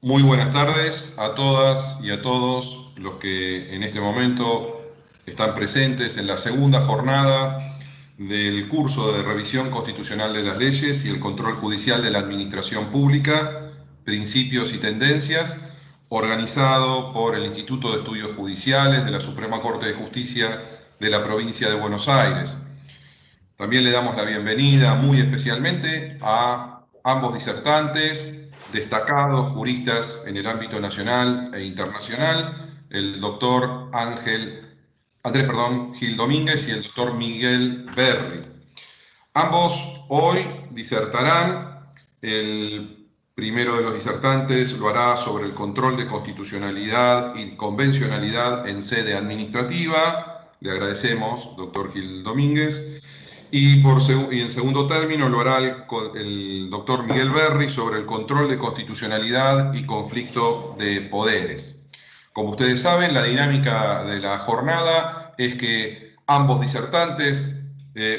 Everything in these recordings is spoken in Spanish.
Muy buenas tardes a todas y a todos los que en este momento están presentes en la segunda jornada del curso de revisión constitucional de las leyes y el control judicial de la administración pública, principios y tendencias, organizado por el Instituto de Estudios Judiciales de la Suprema Corte de Justicia de la provincia de Buenos Aires. También le damos la bienvenida muy especialmente a ambos disertantes, destacados juristas en el ámbito nacional e internacional, el doctor Andrés Gil Domínguez y el doctor Miguel Berri. Ambos hoy disertarán. El primero de los disertantes lo hará sobre el control de constitucionalidad y convencionalidad en sede administrativa. Le agradecemos, doctor Gil Domínguez. Y en segundo término lo hará el doctor Miguel Berri sobre el control de constitucionalidad y conflicto de poderes. Como ustedes saben, la dinámica de la jornada es que ambos disertantes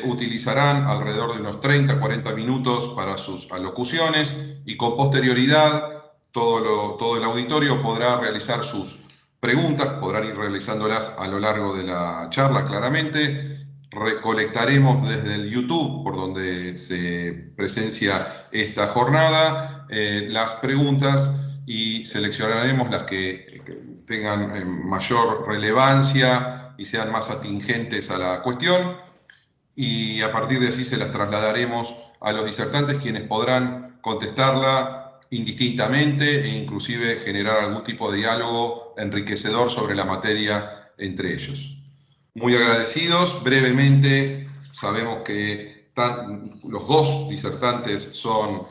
utilizarán alrededor de unos 30-40 minutos para sus alocuciones y con posterioridad todo el auditorio podrá realizar sus preguntas, podrán ir realizándolas a lo largo de la charla claramente. Recolectaremos desde el YouTube, por donde se presencia esta jornada, las preguntas y seleccionaremos las que tengan mayor relevancia y sean más atingentes a la cuestión, y a partir de allí se las trasladaremos a los disertantes, quienes podrán contestarla indistintamente e inclusive generar algún tipo de diálogo enriquecedor sobre la materia entre ellos. Muy agradecidos. Brevemente, sabemos que los dos disertantes son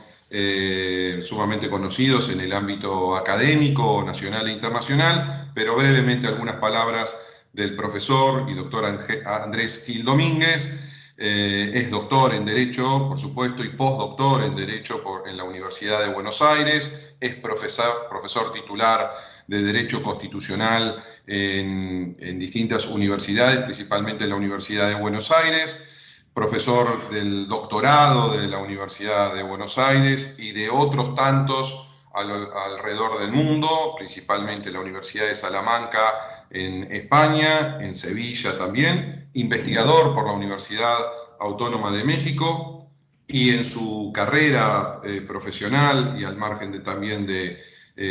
sumamente conocidos en el ámbito académico, nacional e internacional, pero brevemente algunas palabras del profesor y doctor Andrés Gil Domínguez. Es doctor en Derecho, por supuesto, y postdoctor en Derecho en la Universidad de Buenos Aires. Es profesor titular de Derecho Constitucional en distintas universidades, principalmente en la Universidad de Buenos Aires, profesor del doctorado de la Universidad de Buenos Aires y de otros tantos alrededor del mundo, principalmente la Universidad de Salamanca en España, en Sevilla también, investigador por la Universidad Autónoma de México, y en su carrera profesional y al margen también de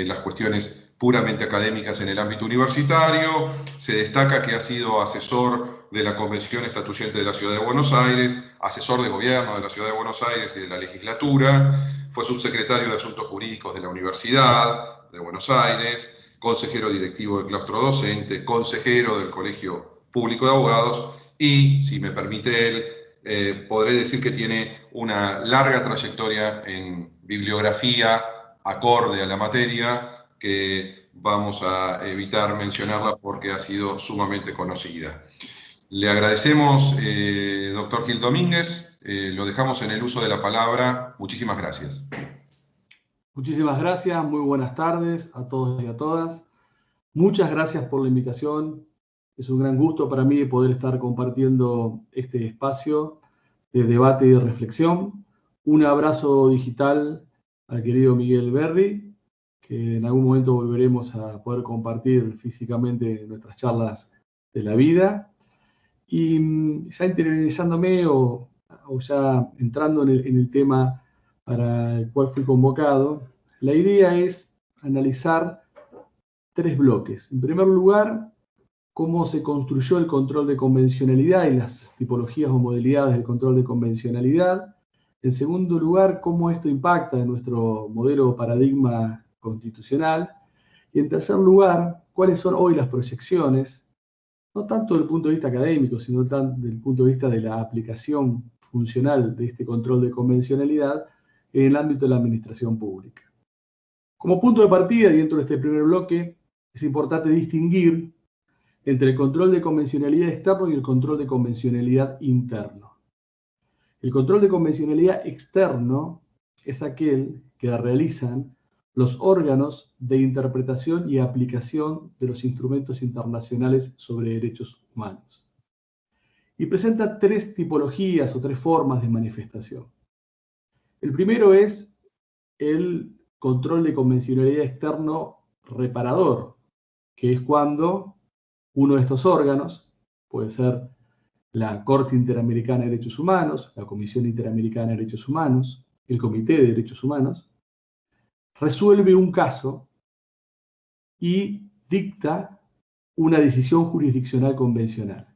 las cuestiones puramente académicas en el ámbito universitario, se destaca que ha sido asesor de la Convención Estatuyente de la Ciudad de Buenos Aires, asesor de gobierno de la Ciudad de Buenos Aires y de la legislatura, fue subsecretario de Asuntos Jurídicos de la Universidad de Buenos Aires, consejero directivo del claustro docente, consejero del Colegio Público de Abogados y, si me permite él, podré decir que tiene una larga trayectoria en bibliografía acorde a la materia, que vamos a evitar mencionarla porque ha sido sumamente conocida. Le agradecemos, doctor Gil Domínguez, lo dejamos en el uso de la palabra. Muchísimas gracias. Muchísimas gracias, muy buenas tardes a todos y a todas. Muchas gracias por la invitación. Es un gran gusto para mí poder estar compartiendo este espacio de debate y de reflexión. Un abrazo digital al querido Miguel Berri, que en algún momento volveremos a poder compartir físicamente nuestras charlas de la vida. Y ya interiorizándome o ya entrando en el tema para el cual fui convocado, la idea es analizar tres bloques. En primer lugar, cómo se construyó el control de convencionalidad y las tipologías o modalidades del control de convencionalidad. En segundo lugar, cómo esto impacta en nuestro modelo o paradigma constitucional. Y en tercer lugar, cuáles son hoy las proyecciones, no tanto desde el punto de vista académico, sino desde el punto de vista de la aplicación funcional de este control de convencionalidad en el ámbito de la administración pública. Como punto de partida, y dentro de este primer bloque, es importante distinguir entre el control de convencionalidad externo y el control de convencionalidad interno. El control de convencionalidad externo es aquel que realizan los órganos de interpretación y aplicación de los instrumentos internacionales sobre derechos humanos. Y presenta tres tipologías o tres formas de manifestación. El primero es el control de convencionalidad externo reparador, que es cuando uno de estos órganos, puede ser la Corte Interamericana de Derechos Humanos, la Comisión Interamericana de Derechos Humanos, el Comité de Derechos Humanos, resuelve un caso y dicta una decisión jurisdiccional convencional.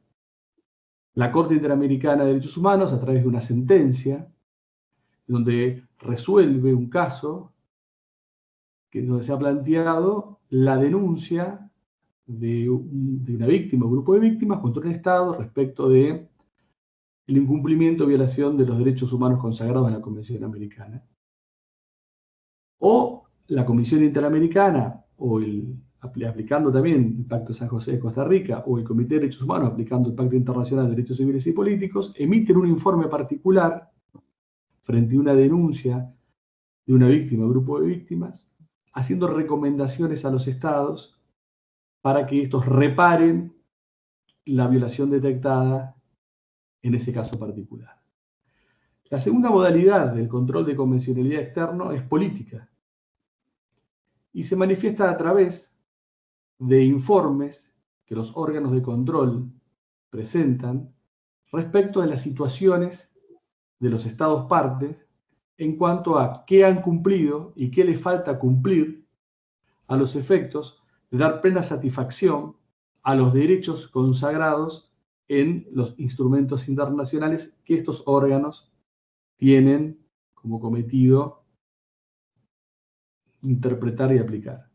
La Corte Interamericana de Derechos Humanos, a través de una sentencia, donde resuelve un caso donde se ha planteado la denuncia de una víctima o grupo de víctimas contra un Estado respecto de el incumplimiento o violación de los derechos humanos consagrados en la Convención Americana. O la Comisión Interamericana, o aplicando también el Pacto de San José de Costa Rica, o el Comité de Derechos Humanos, aplicando el Pacto Internacional de Derechos Civiles y Políticos, emiten un informe particular frente a una denuncia de una víctima o grupo de víctimas, haciendo recomendaciones a los estados para que estos reparen la violación detectada en ese caso particular. La segunda modalidad del control de convencionalidad externo es política y se manifiesta a través de informes que los órganos de control presentan respecto de las situaciones de los estados partes en cuanto a qué han cumplido y qué les falta cumplir a los efectos de dar plena satisfacción a los derechos consagrados en los instrumentos internacionales que estos órganos tienen como cometido interpretar y aplicar.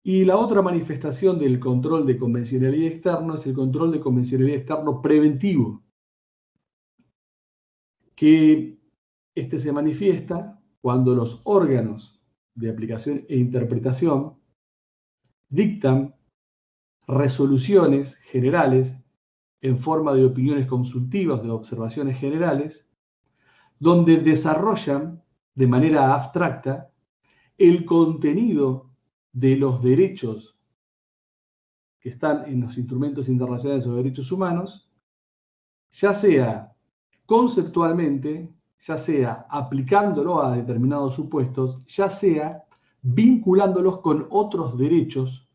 Y la otra manifestación del control de convencionalidad externo es el control de convencionalidad externo preventivo, que se manifiesta cuando los órganos de aplicación e interpretación dictan resoluciones generales en forma de opiniones consultivas, de observaciones generales, donde desarrollan de manera abstracta el contenido de los derechos que están en los instrumentos internacionales sobre derechos humanos, ya sea conceptualmente, ya sea aplicándolo a determinados supuestos, ya sea vinculándolos con otros derechos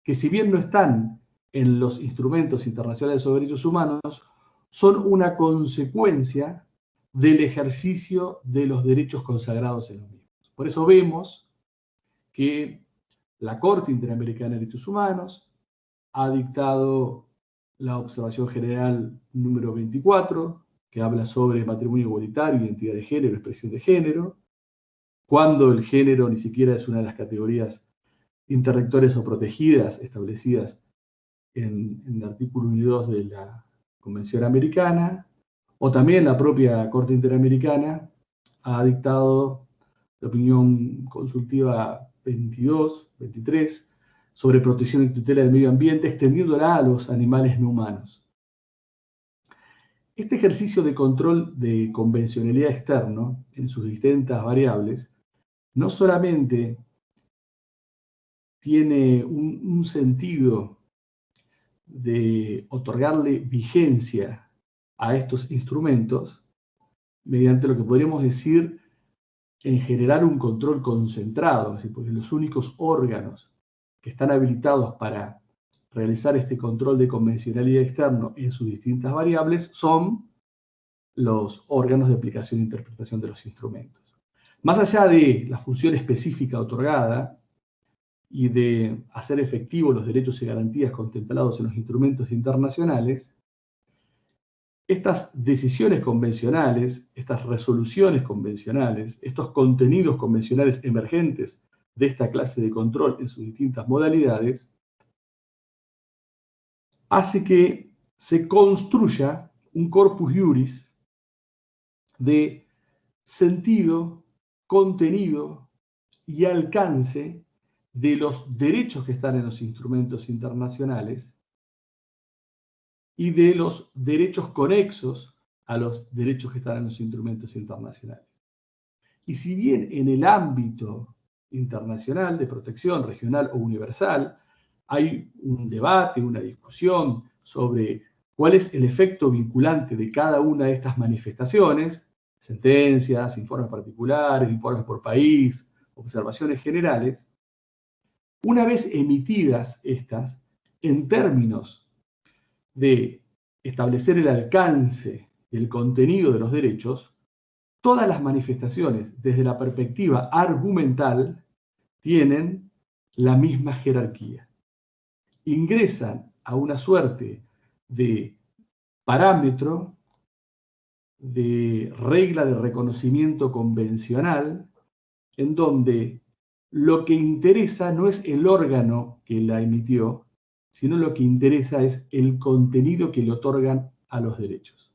que, si bien no están en los instrumentos internacionales sobre derechos humanos, son una consecuencia del ejercicio de los derechos consagrados en los mismos. Por eso vemos que la Corte Interamericana de Derechos Humanos ha dictado la observación general número 24, que habla sobre matrimonio igualitario, identidad de género, expresión de género, cuando el género ni siquiera es una de las categorías interrectores o protegidas establecidas en el artículo 1 y 2 de la Convención Americana, o también la propia Corte Interamericana ha dictado la opinión consultiva 23, sobre protección y tutela del medio ambiente, extendiéndola a los animales no humanos. Este ejercicio de control de convencionalidad externo en sus distintas variables no solamente tiene un sentido de otorgarle vigencia a estos instrumentos mediante lo que podríamos decir en generar un control concentrado, es decir, porque los únicos órganos que están habilitados para realizar este control de convencionalidad externo en sus distintas variables son los órganos de aplicación e interpretación de los instrumentos. Más allá de la función específica otorgada y de hacer efectivos los derechos y garantías contemplados en los instrumentos internacionales, estas decisiones convencionales, estas resoluciones convencionales, estos contenidos convencionales emergentes de esta clase de control en sus distintas modalidades, hace que se construya un corpus iuris de sentido, contenido y alcance de los derechos que están en los instrumentos internacionales y de los derechos conexos a los derechos que están en los instrumentos internacionales. Y si bien en el ámbito internacional de protección regional o universal hay un debate, una discusión sobre cuál es el efecto vinculante de cada una de estas manifestaciones, sentencias, informes particulares, informes por país, observaciones generales, una vez emitidas estas, en términos de establecer el alcance y el contenido de los derechos, todas las manifestaciones desde la perspectiva argumental tienen la misma jerarquía. Ingresan a una suerte de parámetro, de regla de reconocimiento convencional, en donde lo que interesa no es el órgano que la emitió, sino lo que interesa es el contenido que le otorgan a los derechos.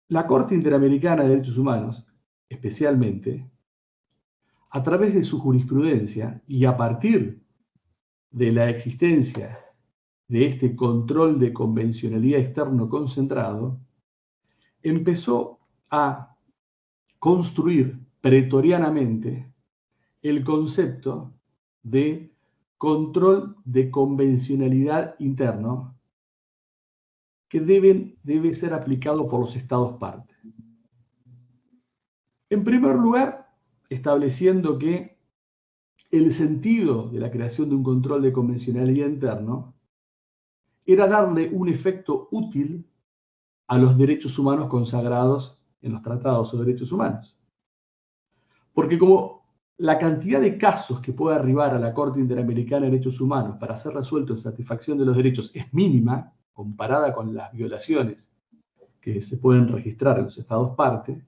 La Corte Interamericana de Derechos Humanos, especialmente, a través de su jurisprudencia y a partir de la existencia de este control de convencionalidad externo concentrado, empezó a construir pretorianamente el concepto de control de convencionalidad interno que debe ser aplicado por los Estados partes. En primer lugar, estableciendo que el sentido de la creación de un control de convencionalidad interno era darle un efecto útil a los derechos humanos consagrados en los tratados sobre derechos humanos. Porque como la cantidad de casos que puede arribar a la Corte Interamericana de Derechos Humanos para ser resuelto en satisfacción de los derechos es mínima, comparada con las violaciones que se pueden registrar en los Estados partes,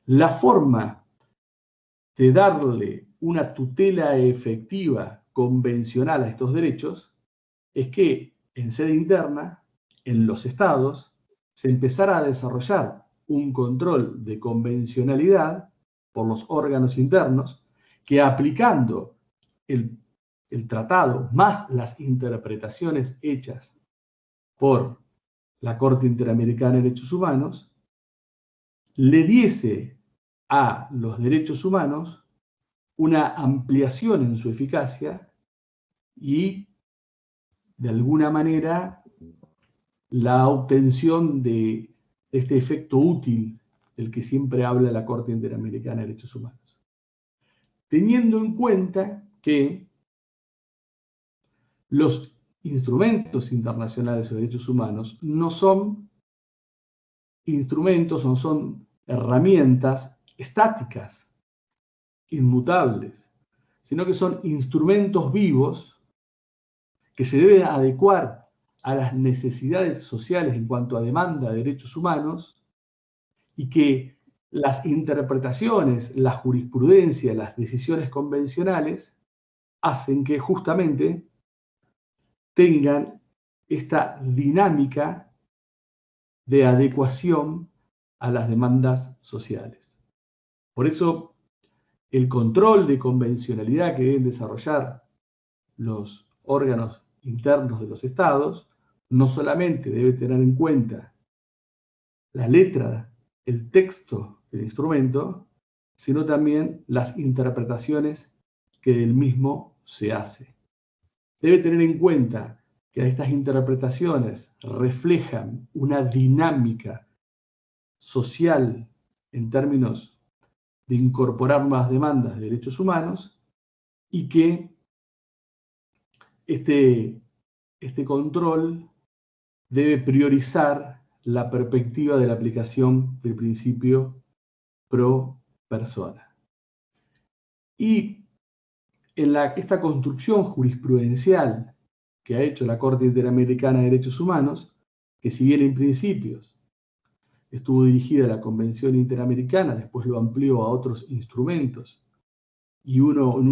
la forma de darle una tutela efectiva convencional a estos derechos es que en sede interna, en los estados, se empezara a desarrollar un control de convencionalidad por los órganos internos que, aplicando el tratado más las interpretaciones hechas por la Corte Interamericana de Derechos Humanos, le diese a los derechos humanos una ampliación en su eficacia y, de alguna manera, la obtención de este efecto útil del que siempre habla la Corte Interamericana de Derechos Humanos. Teniendo en cuenta que los instrumentos internacionales de derechos humanos no son instrumentos, no son herramientas estáticas, inmutables, sino que son instrumentos vivos que se deben adecuar a las necesidades sociales en cuanto a demanda de derechos humanos y que las interpretaciones, la jurisprudencia, las decisiones convencionales hacen que justamente tengan esta dinámica de adecuación a las demandas sociales. Por eso, el control de convencionalidad que deben desarrollar los órganos internos de los estados no solamente debe tener en cuenta la letra, el texto del instrumento, sino también las interpretaciones que del mismo se hace. Debe tener en cuenta que estas interpretaciones reflejan una dinámica social en términos de incorporar más demandas de derechos humanos y que este control debe priorizar la perspectiva de la aplicación del principio pro persona. Y en esta construcción jurisprudencial que ha hecho la Corte Interamericana de Derechos Humanos, que si bien en principios estuvo dirigida a la Convención Interamericana, después lo amplió a otros instrumentos, y uno en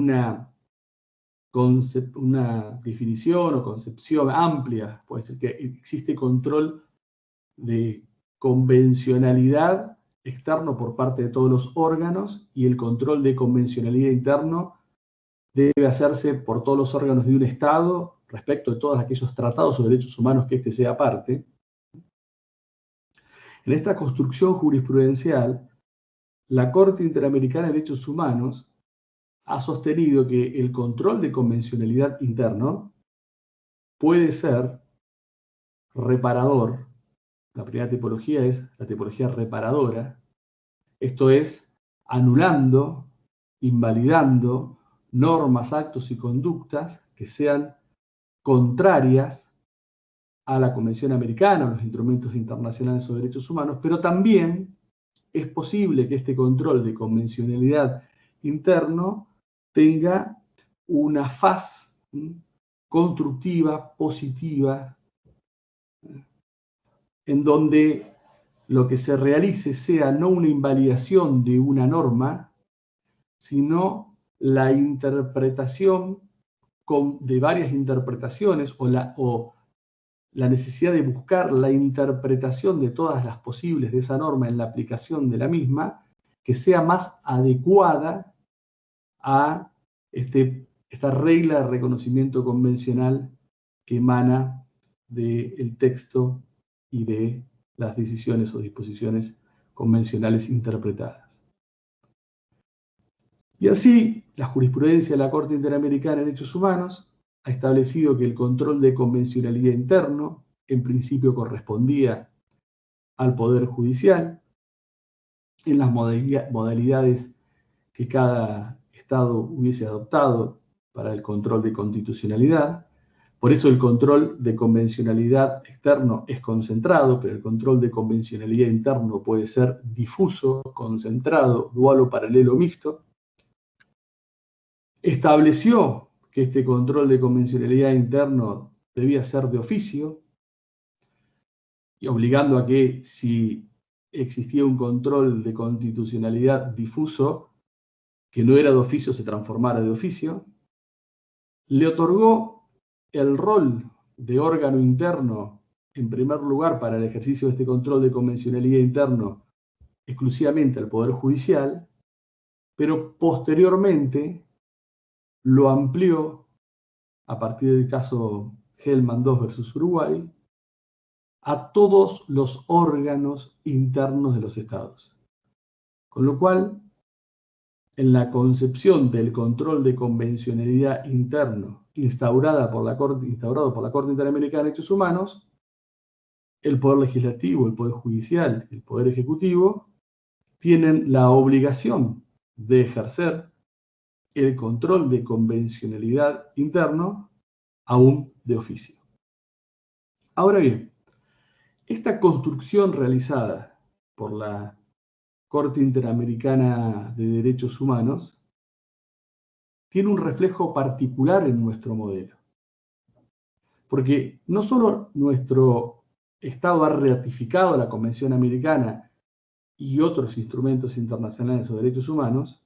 una definición o concepción amplia, puede ser que existe control de convencionalidad externo por parte de todos los órganos y el control de convencionalidad interno debe hacerse por todos los órganos de un Estado respecto de todos aquellos tratados sobre derechos humanos que éste sea parte. En esta construcción jurisprudencial, la Corte Interamericana de Derechos Humanos ha sostenido que el control de convencionalidad interno puede ser reparador La primera tipología es la tipología reparadora, esto es, anulando, invalidando normas, actos y conductas que sean contrarias a la Convención Americana, a los instrumentos internacionales sobre derechos humanos, pero también es posible que este control de convencionalidad interno tenga una faz constructiva, positiva, en donde lo que se realice sea no una invalidación de una norma, sino la interpretación de varias interpretaciones o la necesidad de buscar la interpretación de todas las posibles de esa norma en la aplicación de la misma, que sea más adecuada a esta regla de reconocimiento convencional que emana del texto y de las decisiones o disposiciones convencionales interpretadas. Y así, la jurisprudencia de la Corte Interamericana de Derechos Humanos ha establecido que el control de convencionalidad interno, en principio, correspondía al Poder Judicial, en las modalidades que cada Estado hubiese adoptado para el control de constitucionalidad. Por eso el control de convencionalidad externo es concentrado, pero el control de convencionalidad interno puede ser difuso, concentrado, dual o paralelo mixto. Estableció que este control de convencionalidad interno debía ser de oficio, y obligando a que si existía un control de constitucionalidad difuso, que no era de oficio, se transformara de oficio. Le otorgó el rol de órgano interno, en primer lugar, para el ejercicio de este control de convencionalidad interno, exclusivamente al Poder Judicial, pero posteriormente lo amplió, a partir del caso Hellman II versus Uruguay, a todos los órganos internos de los estados. Con lo cual, en la concepción del control de convencionalidad interno instaurado por la Corte Interamericana de Derechos Humanos, el Poder Legislativo, el Poder Judicial, el Poder Ejecutivo, tienen la obligación de ejercer el control de convencionalidad interno, aún de oficio. Ahora bien, esta construcción realizada por la Corte Interamericana de Derechos Humanos tiene un reflejo particular en nuestro modelo. Porque no solo nuestro Estado ha ratificado la Convención Americana y otros instrumentos internacionales sobre derechos humanos,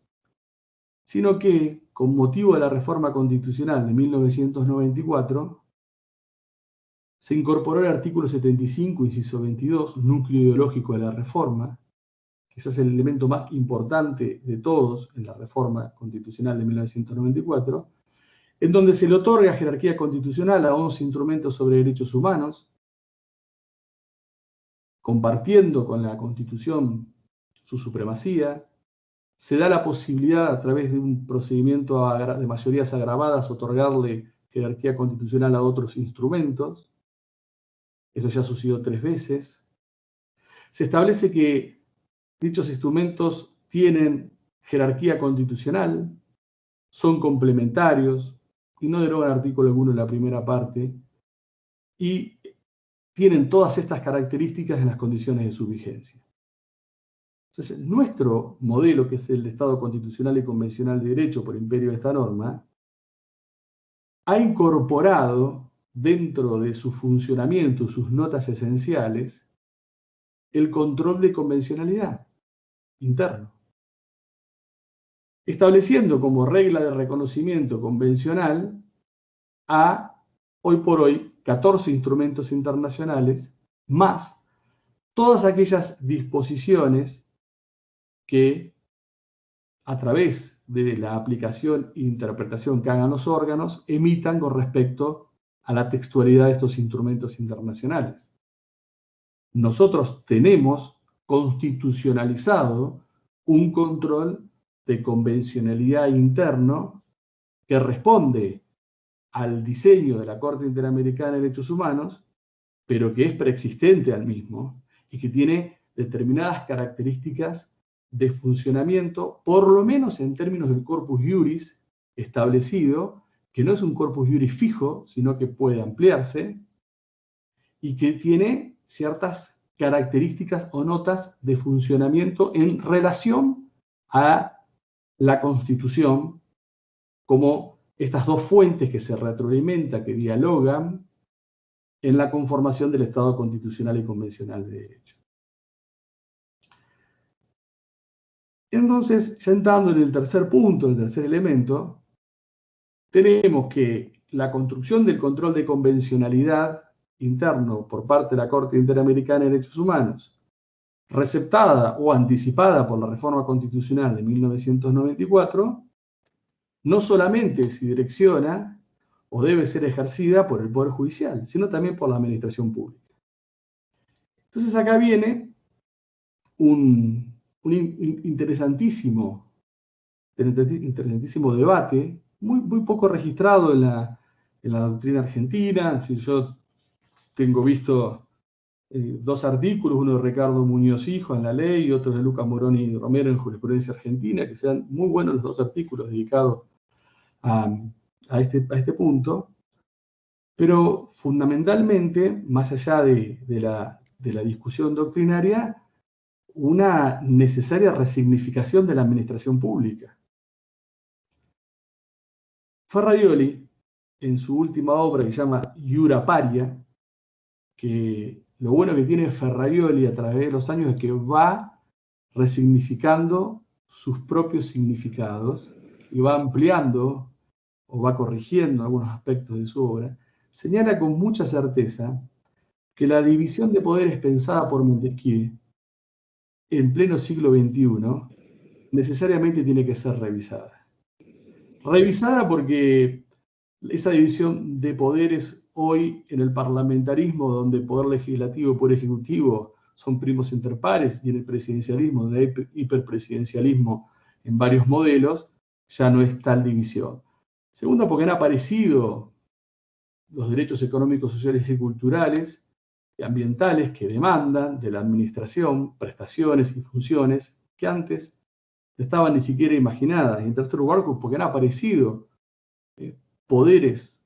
sino que, con motivo de la reforma constitucional de 1994, se incorporó el artículo 75, inciso 22, núcleo ideológico de la reforma, que ese es el elemento más importante de todos en la reforma constitucional de 1994, en donde se le otorga jerarquía constitucional a 11 instrumentos sobre derechos humanos, compartiendo con la Constitución su supremacía. Se da la posibilidad, a través de un procedimiento de mayorías agravadas, otorgarle jerarquía constitucional a otros instrumentos. Eso ya sucedió 3 veces. Se establece que dichos instrumentos tienen jerarquía constitucional, son complementarios y no derogan artículo alguno en la primera parte, y tienen todas estas características en las condiciones de su vigencia. Entonces, nuestro modelo, que es el de Estado constitucional y convencional de derecho por imperio de esta norma, ha incorporado dentro de su funcionamiento, sus notas esenciales, el control de convencionalidad interno, estableciendo como regla de reconocimiento convencional a, hoy por hoy, 14 instrumentos internacionales, más todas aquellas disposiciones que, a través de la aplicación e interpretación que hagan los órganos, emitan con respecto a la textualidad de estos instrumentos internacionales. Nosotros tenemos constitucionalizado un control de convencionalidad interno que responde al diseño de la Corte Interamericana de Derechos Humanos pero que es preexistente al mismo y que tiene determinadas características de funcionamiento, por lo menos en términos del corpus iuris establecido, que no es un corpus iuris fijo, sino que puede ampliarse, y que tiene ciertas características o notas de funcionamiento en relación a la Constitución, como estas dos fuentes que se retroalimentan, que dialogan en la conformación del Estado constitucional y convencional de derecho. Entonces, ya entrando en el tercer punto, el tercer elemento, tenemos que la construcción del control de convencionalidad interno por parte de la Corte Interamericana de Derechos Humanos, receptada o anticipada por la reforma constitucional de 1994, no solamente se direcciona o debe ser ejercida por el Poder Judicial, sino también por la Administración Pública. Entonces acá viene un interesantísimo debate, muy poco registrado en la doctrina argentina. Yo tengo visto dos artículos, uno de Ricardo Muñoz Hijo en La Ley y otro de Lucas Moroni Romero en Jurisprudencia Argentina, que sean muy buenos los dos artículos dedicados a este punto, pero fundamentalmente, más allá de la discusión doctrinaria, una necesaria resignificación de la administración pública. Ferrajoli, en su última obra que se llama Iura Paria, que lo bueno que tiene Ferrajoli a través de los años es que va resignificando sus propios significados y va ampliando o va corrigiendo algunos aspectos de su obra, señala con mucha certeza que la división de poderes pensada por Montesquieu en pleno siglo XXI necesariamente tiene que ser revisada. Revisada porque esa división de poderes hoy en el parlamentarismo, donde poder legislativo y poder ejecutivo son primos inter pares, y en el presidencialismo, donde hay hiperpresidencialismo en varios modelos, ya no es tal división. Segundo, porque han aparecido los derechos económicos, sociales y culturales y ambientales que demandan de la administración prestaciones y funciones que antes no estaban ni siquiera imaginadas. Y en tercer lugar, porque han aparecido poderes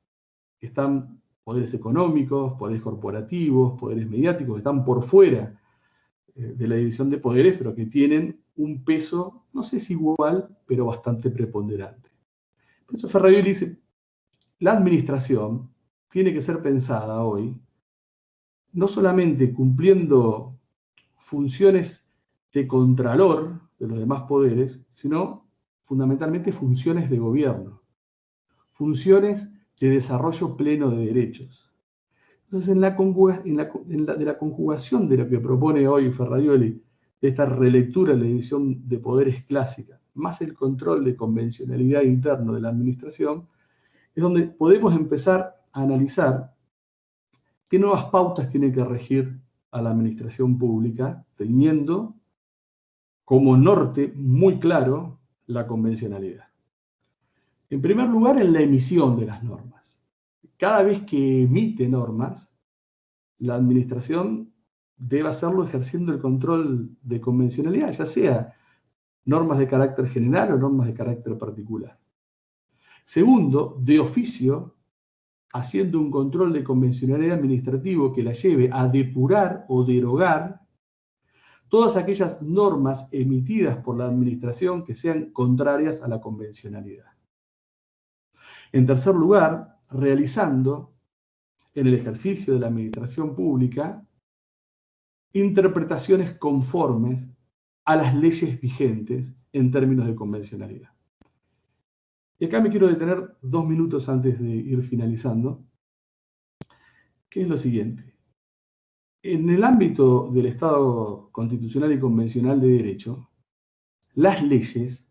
que están, poderes económicos, poderes corporativos, poderes mediáticos, que están por fuera de la división de poderes, pero que tienen un peso, no sé si igual, pero bastante preponderante. Por eso Ferrajoli dice, la administración tiene que ser pensada hoy, no solamente cumpliendo funciones de contralor de los demás poderes, sino fundamentalmente funciones de gobierno, funciones de desarrollo pleno de derechos. Entonces, de la conjugación de lo que propone hoy Ferrajoli, de esta relectura de la división de poderes clásica, más el control de convencionalidad interno de la administración, es donde podemos empezar a analizar qué nuevas pautas tiene que regir a la administración pública, teniendo como norte muy claro la convencionalidad. En primer lugar, en la emisión de las normas. Cada vez que emite normas, la administración debe hacerlo ejerciendo el control de convencionalidad, ya sea normas de carácter general o normas de carácter particular. Segundo, de oficio, haciendo un control de convencionalidad administrativo que la lleve a depurar o derogar todas aquellas normas emitidas por la administración que sean contrarias a la convencionalidad. En tercer lugar, realizando en el ejercicio de la administración pública interpretaciones conformes a las leyes vigentes en términos de convencionalidad. Y acá me quiero detener 2 minutos antes de ir finalizando, que es lo siguiente. En el ámbito del Estado constitucional y convencional de derecho, las leyes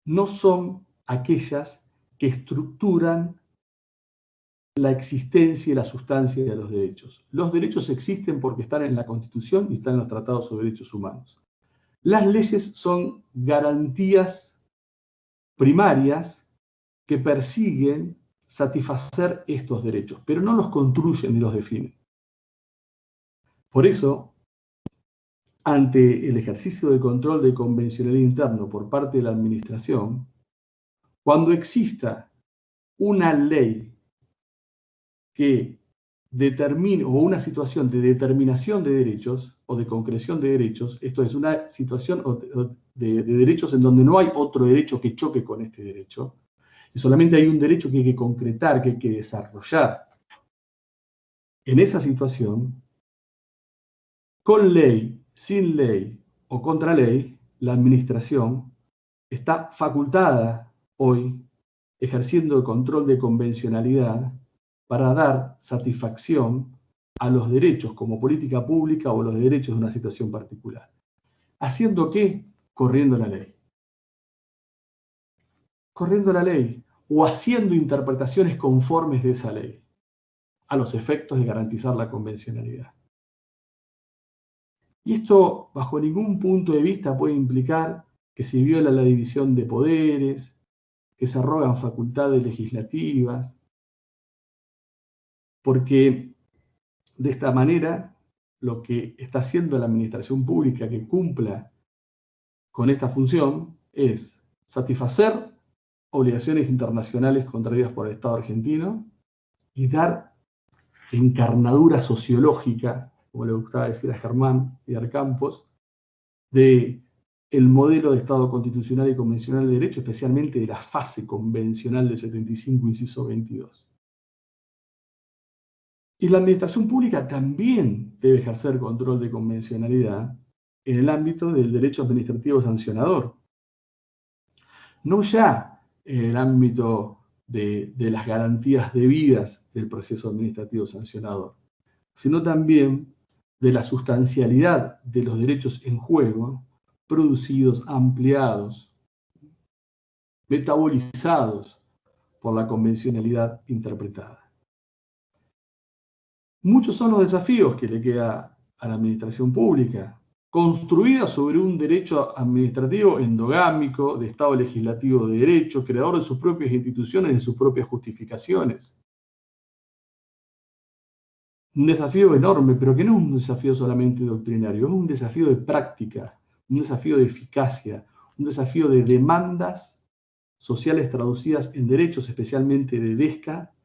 no son aquellas que estructuran la existencia y la sustancia de los derechos. Los derechos existen porque están en la Constitución y están en los tratados sobre derechos humanos. Las leyes son garantías primarias que persiguen satisfacer estos derechos, pero no los construyen ni los definen. Por eso, ante el ejercicio de control de convencionalidad interno por parte de la administración, cuando exista una ley que determine, o una situación de determinación de derechos o de concreción de derechos, esto es una situación de derechos en donde no hay otro derecho que choque con este derecho, y solamente hay un derecho que hay que concretar, que hay que desarrollar. En esa situación, con ley, sin ley o contra ley, la administración está facultada hoy, ejerciendo el control de convencionalidad, para dar satisfacción a los derechos como política pública o los derechos de una situación particular. ¿Haciendo qué? Corriendo la ley. Corriendo la ley o haciendo interpretaciones conformes de esa ley, a los efectos de garantizar la convencionalidad. Y esto, bajo ningún punto de vista, puede implicar que se viola la división de poderes, que se arrogan facultades legislativas, porque de esta manera lo que está haciendo la administración pública que cumpla con esta función es satisfacer obligaciones internacionales contraídas por el Estado argentino y dar encarnadura sociológica, como le gustaba decir a Germán y a Campos, de el modelo de Estado constitucional y convencional de derecho, especialmente de la fase convencional del 75, inciso 22. Y la administración pública también debe ejercer control de convencionalidad en el ámbito del derecho administrativo sancionador. No ya en el ámbito de las garantías debidas del proceso administrativo sancionador, sino también de la sustancialidad de los derechos en juego, producidos, ampliados, metabolizados por la convencionalidad interpretada. Muchos son los desafíos que le queda a la administración pública, construida sobre un derecho administrativo endogámico, de Estado legislativo de derecho, creador de sus propias instituciones y de sus propias justificaciones. Un desafío enorme, pero que no es un desafío solamente doctrinario, es un desafío de práctica, un desafío de eficacia, un desafío de demandas sociales traducidas en derechos, especialmente de DESCA,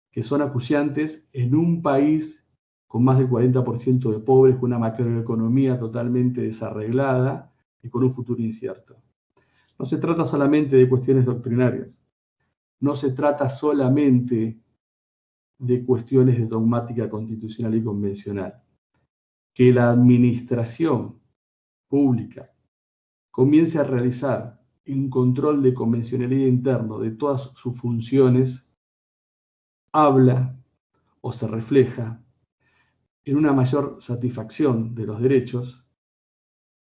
que son acuciantes en un país con más del 40% de pobres, con una macroeconomía totalmente desarreglada y con un futuro incierto. No se trata solamente de cuestiones doctrinarias, no se trata solamente de cuestiones de dogmática constitucional y convencional. Que la administración pública comience a realizar un control de convencionalidad interno de todas sus funciones habla o se refleja en una mayor satisfacción de los derechos,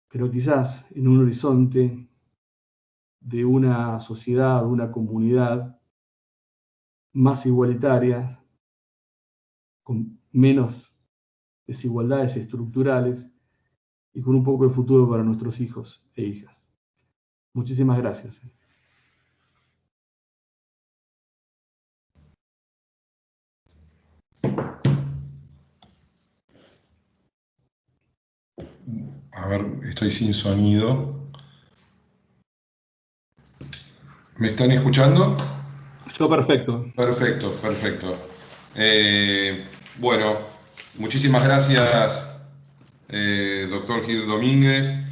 pero quizás en un horizonte de una sociedad, una comunidad más igualitaria, con menos desigualdades estructurales y con un poco de futuro para nuestros hijos e hijas. Muchísimas gracias. A ver, estoy sin sonido. ¿Me están escuchando? Yo perfecto. Perfecto, perfecto. Bueno, muchísimas gracias, doctor Gil Domínguez.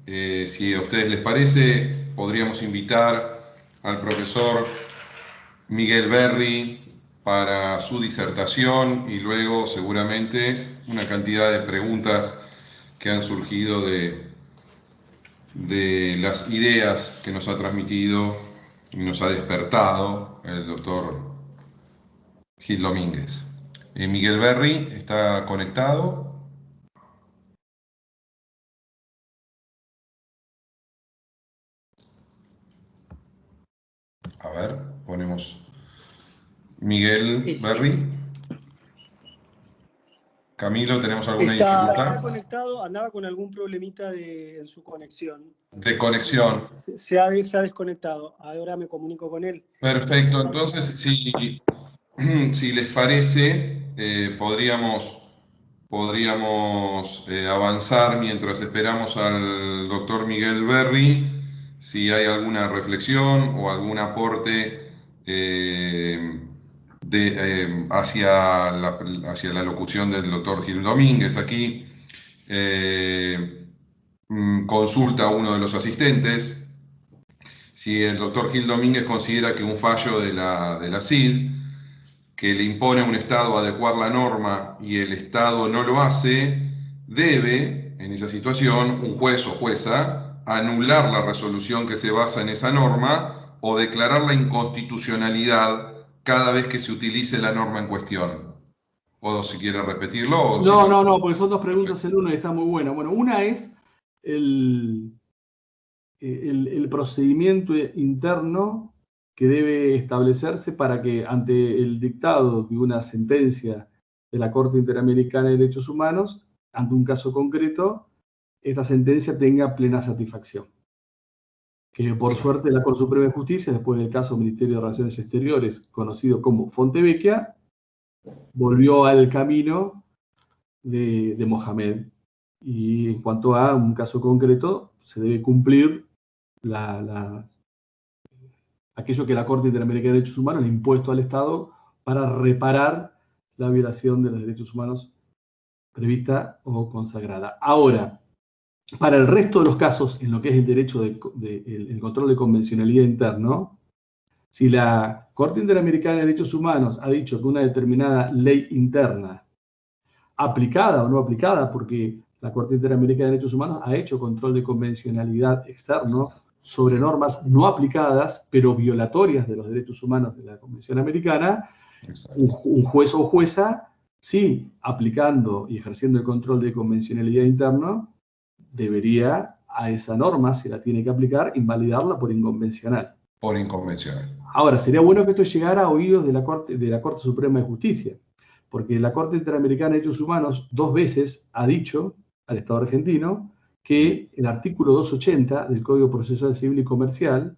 Si a ustedes les parece, podríamos invitar al profesor Miguel Berry para su disertación y luego seguramente una cantidad de preguntas que han surgido de las ideas que nos ha transmitido y nos ha despertado el doctor Gil Domínguez. Miguel Berry está conectado. A ver, ponemos Miguel Berry. Camilo, ¿tenemos alguna dificultad? Está conectado, andaba con algún problemita en su conexión. De conexión. Se ha desconectado. Ahora me comunico con él. Perfecto, entonces si les parece, podríamos podríamos avanzar mientras esperamos al doctor Miguel Berry, si hay alguna reflexión o algún aporte hacia la locución del doctor Gil Domínguez. Aquí consulta a uno de los asistentes si el doctor Gil Domínguez considera que un fallo de la CID que le impone a un Estado adecuar la norma y el Estado no lo hace, debe, en esa situación, un juez o jueza anular la resolución que se basa en esa norma o declarar la inconstitucionalidad cada vez que se utilice la norma en cuestión. O si quiere repetirlo. O no, porque son dos preguntas en una y está muy buena. Bueno, una es el procedimiento interno que debe establecerse para que ante el dictado de una sentencia de la Corte Interamericana de Derechos Humanos, ante un caso concreto, esta sentencia tenga plena satisfacción. Que por suerte la Corte Suprema de Justicia, después del caso Ministerio de Relaciones Exteriores, conocido como Fontevecchia, volvió al camino de Mohamed. Y en cuanto a un caso concreto, se debe cumplir aquello que la Corte Interamericana de Derechos Humanos le ha impuesto al Estado para reparar la violación de los derechos humanos prevista o consagrada. Ahora, para el resto de los casos, en lo que es el derecho el control de convencionalidad interno, si la Corte Interamericana de Derechos Humanos ha dicho que una determinada ley interna, aplicada o no aplicada, porque la Corte Interamericana de Derechos Humanos ha hecho control de convencionalidad externo sobre normas no aplicadas, pero violatorias de los derechos humanos de la Convención Americana, un juez o jueza, sí, aplicando y ejerciendo el control de convencionalidad interno, debería a esa norma, si la tiene que aplicar, invalidarla por inconvencional. Por inconvencional. Ahora, sería bueno que esto llegara a oídos de la Corte Suprema de Justicia, porque la Corte Interamericana de Derechos Humanos 2 veces ha dicho al Estado argentino que el artículo 280 del Código Procesal Civil y Comercial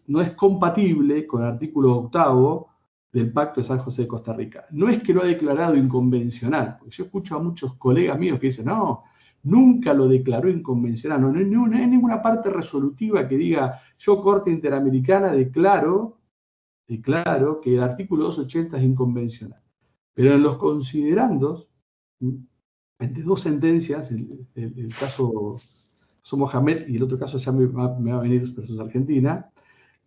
no es compatible con el artículo 8 del Pacto de San José de Costa Rica. No es que lo ha declarado inconvencional, porque yo escucho a muchos colegas míos que dicen, no, nunca lo declaró inconvencional, no hay ninguna parte resolutiva que diga, yo Corte Interamericana declaro que el artículo 280 es inconvencional. Pero en los considerandos, entre 2 sentencias, el caso Mohamed y el otro caso ya me va a venir versus Argentina,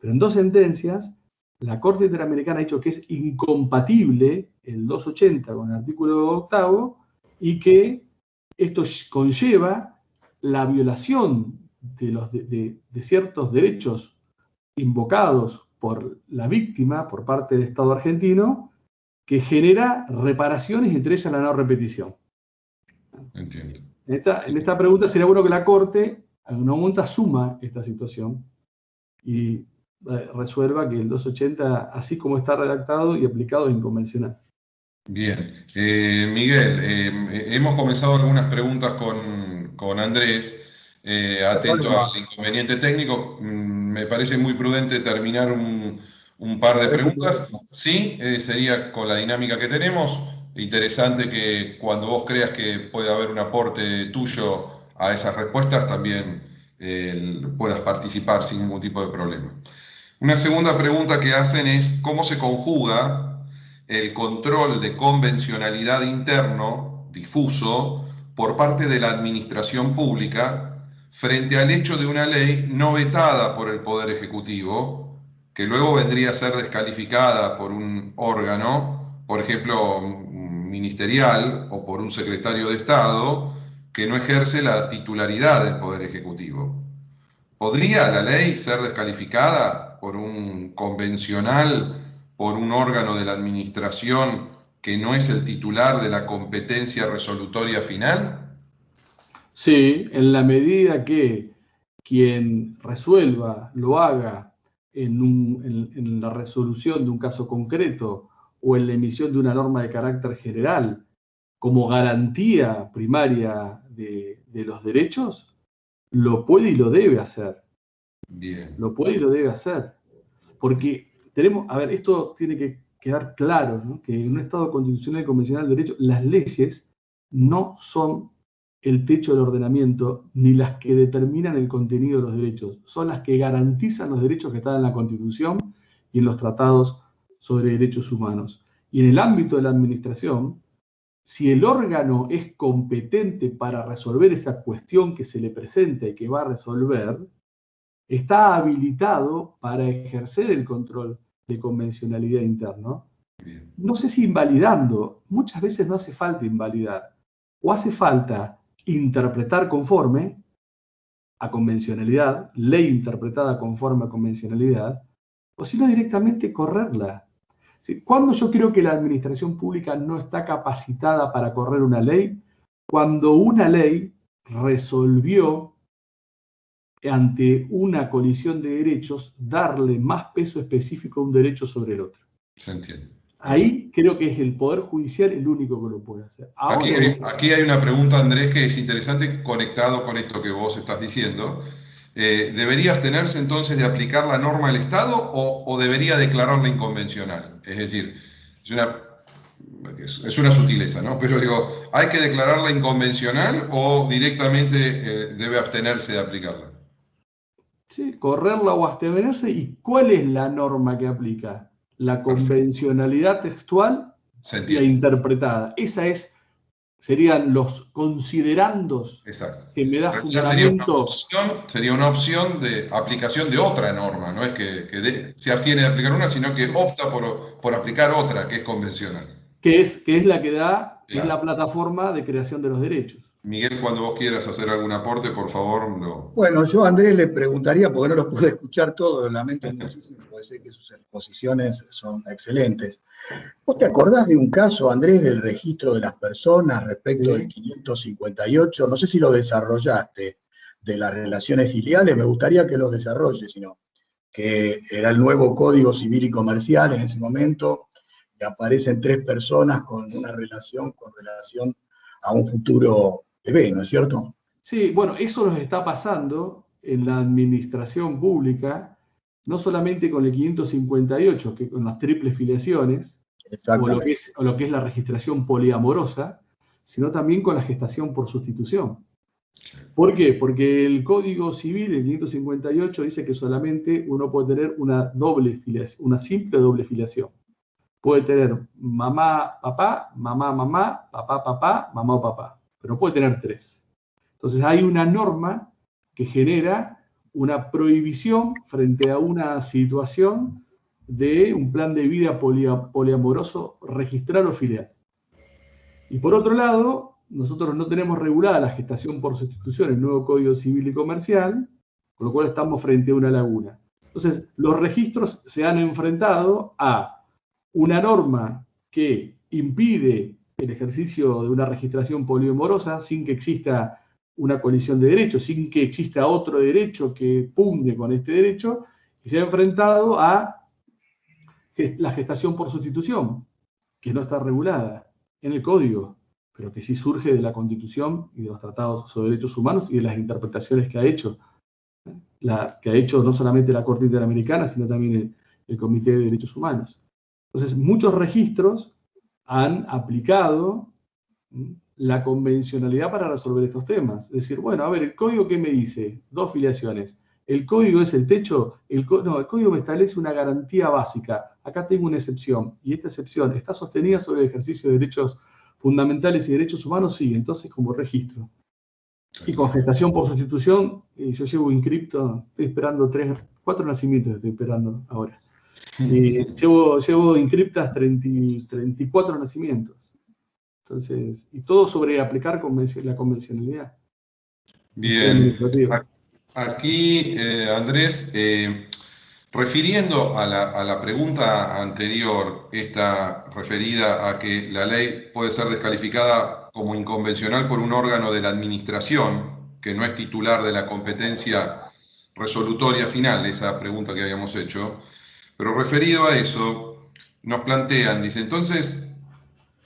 pero en 2 sentencias, la Corte Interamericana ha dicho que es incompatible el 280 con el artículo 8 y que esto conlleva la violación de ciertos derechos invocados por la víctima por parte del Estado argentino, que genera reparaciones, entre ellas la no repetición. Entiendo. En esta pregunta sería bueno que la Corte, en un momento, asuma esta situación y resuelva que el 280, así como está redactado y aplicado, es inconvencional. Bien. Miguel, hemos comenzado algunas preguntas con Andrés. Atento al inconveniente técnico, me parece muy prudente terminar un par de preguntas. Sí, sería con la dinámica que tenemos. Interesante que cuando vos creas que puede haber un aporte tuyo a esas respuestas, también puedas participar sin ningún tipo de problema. Una segunda pregunta que hacen es ¿cómo se conjuga el control de convencionalidad interno difuso por parte de la administración pública frente al hecho de una ley no vetada por el Poder Ejecutivo, que luego vendría a ser descalificada por un órgano, por ejemplo, ministerial o por un secretario de Estado, que no ejerce la titularidad del Poder Ejecutivo? ¿Podría la ley ser descalificada por un convencional, por un órgano de la administración que no es el titular de la competencia resolutoria final? Sí, en la medida que quien resuelva lo haga en la resolución de un caso concreto o en la emisión de una norma de carácter general como garantía primaria de los derechos, lo puede y lo debe hacer. Bien. Lo puede y lo debe hacer. Porque esto tiene que quedar claro, ¿no? Que en un Estado constitucional y convencional de derecho, las leyes no son el techo del ordenamiento ni las que determinan el contenido de los derechos, son las que garantizan los derechos que están en la Constitución y en los tratados sobre derechos humanos. Y en el ámbito de la administración, si el órgano es competente para resolver esa cuestión que se le presenta y que va a resolver, está habilitado para ejercer el control de convencionalidad interno. No sé si invalidando, muchas veces no hace falta invalidar, o hace falta interpretar conforme a convencionalidad, ley interpretada conforme a convencionalidad, o si no directamente correrla. ¿Cuándo yo creo que la administración pública no está capacitada para correr una ley? Cuando una ley resolvió, ante una colisión de derechos, darle más peso específico a un derecho sobre el otro. Se entiende. Ahí creo que es el Poder Judicial el único que lo puede hacer. Ahora, aquí hay una pregunta, Andrés, que es interesante, conectado con esto que vos estás diciendo. ¿Debería abstenerse entonces de aplicar la norma del Estado o debería declararla inconvencional? Es decir, es una sutileza, ¿no? Pero digo, ¿hay que declararla inconvencional o directamente debe abstenerse de aplicarla? Sí, correrla o abstenerse. ¿Y cuál es la norma que aplica? La convencionalidad textual y la interpretada. Serían los considerandos. Exacto. Que me da fundamento. Sería una opción de aplicación de otra norma, no es que se abstiene de aplicar una, sino que opta por aplicar otra que es convencional. Que es la que da, que es la plataforma de creación de los derechos. Miguel, cuando vos quieras hacer algún aporte, por favor. Bueno, yo a Andrés le preguntaría, porque no lo pude escuchar todo, lo lamento muchísimo, puede ser que sus exposiciones son excelentes. ¿Vos te acordás de un caso, Andrés, del registro de las personas respecto del 558? No sé si lo desarrollaste, de las relaciones filiales, me gustaría que lo desarrolles, sino que era el nuevo Código Civil y Comercial en ese momento, y aparecen 3 personas con una relación a un futuro bebé, ¿no es cierto? Sí, bueno, eso nos está pasando en la administración pública, no solamente con el 558, que con las triples filiaciones, o lo que es la registración poliamorosa, sino también con la gestación por sustitución. ¿Por qué? Porque el Código Civil, el 558, dice que solamente uno puede tener una simple doble filiación. Puede tener mamá, papá, mamá, mamá, papá, papá, mamá o papá, pero no puede tener 3. Entonces hay una norma que genera una prohibición frente a una situación de un plan de vida poliamoroso registral o filial. Y por otro lado, nosotros no tenemos regulada la gestación por sustitución en el nuevo Código Civil y Comercial, con lo cual estamos frente a una laguna. Entonces, los registros se han enfrentado a una norma que impide el ejercicio de una registración poliamorosa sin que exista una colisión de derechos, sin que exista otro derecho que pugne con este derecho, y se ha enfrentado a la gestación por sustitución, que no está regulada en el Código, pero que sí surge de la Constitución y de los tratados sobre derechos humanos y de las interpretaciones que ha hecho no solamente la Corte Interamericana, sino también el Comité de Derechos Humanos. Entonces, muchos registros han aplicado la convencionalidad para resolver estos temas. Es decir, bueno, a ver, ¿el código qué me dice? 2 filiaciones. ¿El código es el techo? No, el código me establece una garantía básica. Acá tengo una excepción, y esta excepción está sostenida sobre el ejercicio de derechos fundamentales y derechos humanos, sí, entonces como registro. Y con gestación por sustitución, yo llevo inscripto, estoy esperando 4 nacimientos, estoy esperando ahora. Llevo inscriptas 34 nacimientos. Entonces, y todo sobre aplicar la convencionalidad. Bien. Aquí, Andrés, refiriendo a la pregunta anterior, esta referida a que la ley puede ser descalificada como inconvencional por un órgano de la administración, que no es titular de la competencia resolutoria final, de esa pregunta que habíamos hecho, pero referido a eso, nos plantean, dice, entonces,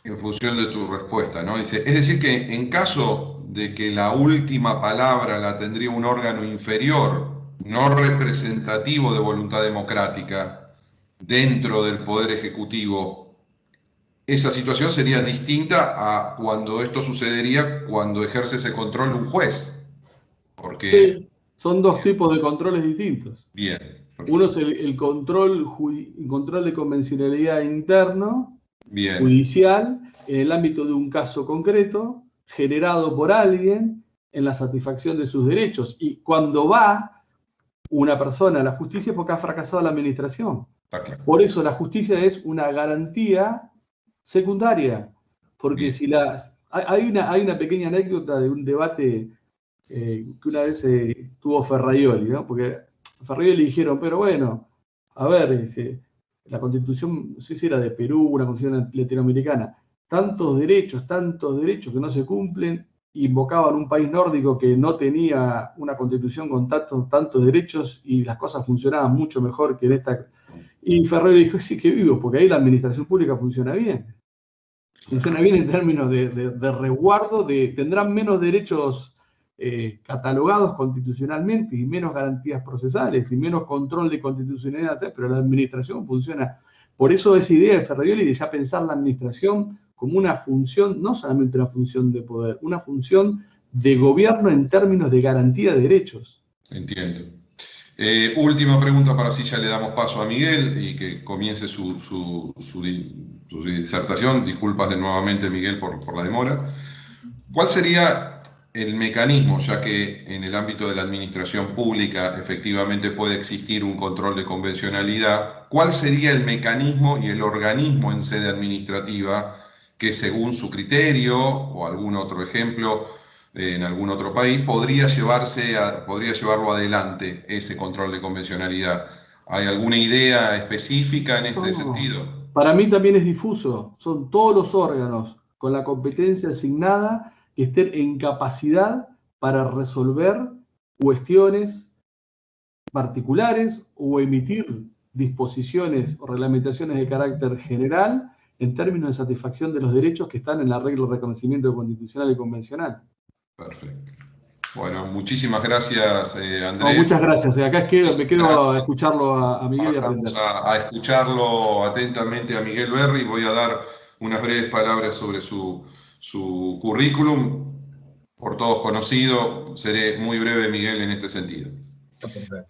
en función de tu respuesta, ¿no? Dice, es decir que en caso de que la última palabra la tendría un órgano inferior, no representativo de voluntad democrática, dentro del Poder Ejecutivo, esa situación sería distinta a cuando esto sucedería cuando ejerce ese control un juez. Porque, Sí, son dos tipos de controles distintos. bien, Uno es perfecto. el control de convencionalidad interno, Bien, judicial, en el ámbito de un caso concreto, generado por alguien en la satisfacción de sus derechos. Y cuando va una persona a la justicia es porque ha fracasado la administración. está claro. Por eso la justicia es una garantía secundaria. Porque Bien. si hay una pequeña anécdota de un debate que una vez tuvo Ferraioli, ¿no? Porque a Ferraioli le dijeron, pero bueno, a ver, la constitución, no sé si era de Perú, una constitución latinoamericana, tantos derechos que no se cumplen, invocaban un país nórdico que no tenía una constitución con tantos derechos y las cosas funcionaban mucho mejor que en esta. Y Ferraioli dijo, sí, que vivo, porque ahí la administración pública funciona bien. Funciona bien en términos de resguardo, tendrán menos derechos catalogados constitucionalmente y menos garantías procesales y menos control de constitucionalidad, pero la administración funciona. Por eso esa idea de Ferraioli de ya pensar la administración como una función, no solamente una función de poder, una función de gobierno en términos de garantía de derechos. Entiendo. Última pregunta para así ya le damos paso a Miguel y que comience su disertación. Disculpas nuevamente, Miguel, por la demora. ¿Cuál sería el mecanismo, ya que en el ámbito de la administración pública efectivamente puede existir un control de convencionalidad? ¿Cuál sería el mecanismo y el organismo en sede administrativa que, según su criterio o algún otro ejemplo en algún otro país, podría llevarlo adelante ese control de convencionalidad? ¿Hay alguna idea específica en este sentido? Para mí también es difuso. Son todos los órganos con la competencia asignada que estén en capacidad para resolver cuestiones particulares o emitir disposiciones o reglamentaciones de carácter general en términos de satisfacción de los derechos que están en la regla de reconocimiento constitucional y convencional. Perfecto. Bueno, muchísimas gracias, Andrés. No, muchas gracias. Acá me quedo Gracias. a escucharlo a Miguel y aprender. Pasamos a escucharlo atentamente a Miguel Berri. Voy a dar unas breves palabras sobre su currículum. Por todos conocido, seré muy breve, Miguel, en este sentido.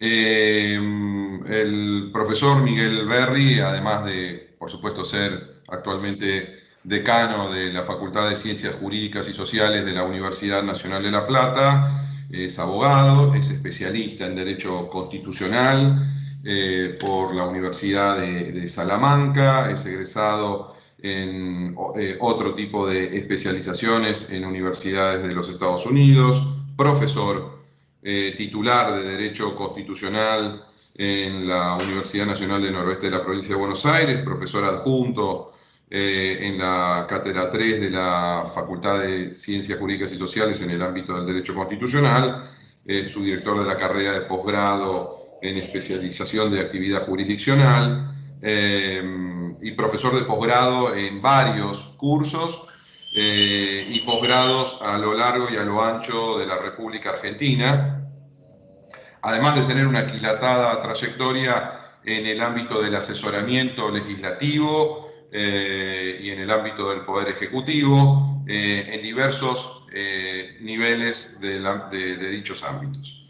El profesor Miguel Berri, además de, por supuesto, ser actualmente decano de la Facultad de Ciencias Jurídicas y Sociales de la Universidad Nacional de La Plata, es abogado, es especialista en Derecho Constitucional por la Universidad de Salamanca, es egresado en otro tipo de especializaciones en universidades de los Estados Unidos, profesor titular de Derecho Constitucional en la Universidad Nacional del Noroeste de la Provincia de Buenos Aires, profesor adjunto en la Cátedra 3 de la Facultad de Ciencias Jurídicas y Sociales en el ámbito del Derecho Constitucional, subdirector de la carrera de posgrado en especialización de actividad jurisdiccional y profesor de posgrado en varios cursos y posgrados a lo largo y a lo ancho de la República Argentina, además de tener una aquilatada trayectoria en el ámbito del asesoramiento legislativo y en el ámbito del Poder Ejecutivo, en diversos niveles de dichos ámbitos.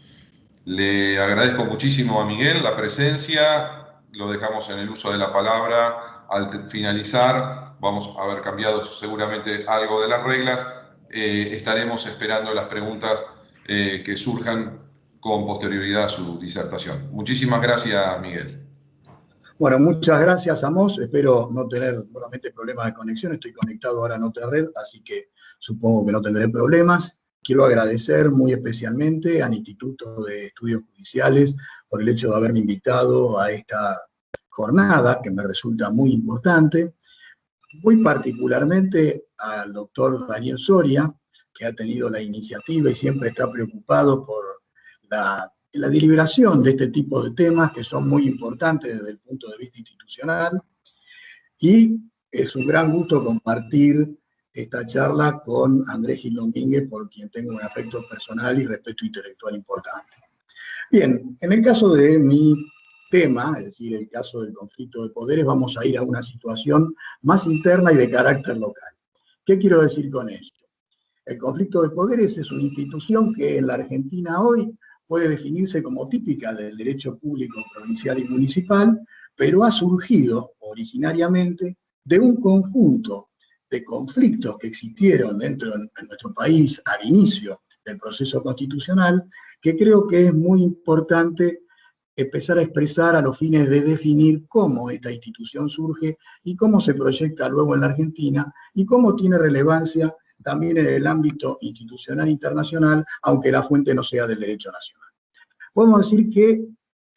Le agradezco muchísimo a Miguel la presencia, lo dejamos en el uso de la palabra. Al finalizar, vamos a haber cambiado seguramente algo de las reglas. Estaremos esperando las preguntas que surjan con posterioridad a su disertación. Muchísimas gracias, Miguel. Bueno, muchas gracias, Amos. Espero no tener nuevamente problemas de conexión. Estoy conectado ahora en otra red, así que supongo que no tendré problemas. Quiero agradecer muy especialmente al Instituto de Estudios Judiciales por el hecho de haberme invitado a esta jornada, que me resulta muy importante. Muy particularmente al doctor Daniel Soria, que ha tenido la iniciativa y siempre está preocupado por la deliberación de este tipo de temas que son muy importantes desde el punto de vista institucional. Y es un gran gusto compartir esta charla con Andrés Gil Domínguez, por quien tengo un afecto personal y respeto intelectual importante. Bien, en el caso de mi tema, es decir, el caso del conflicto de poderes, vamos a ir a una situación más interna y de carácter local. ¿Qué quiero decir con esto? El conflicto de poderes es una institución que en la Argentina hoy puede definirse como típica del derecho público provincial y municipal, pero ha surgido originariamente de un conjunto de conflictos que existieron dentro de nuestro país al inicio del proceso constitucional, que creo que es muy importante empezar a expresar a los fines de definir cómo esta institución surge y cómo se proyecta luego en la Argentina y cómo tiene relevancia también en el ámbito institucional internacional, aunque la fuente no sea del derecho nacional. Podemos decir que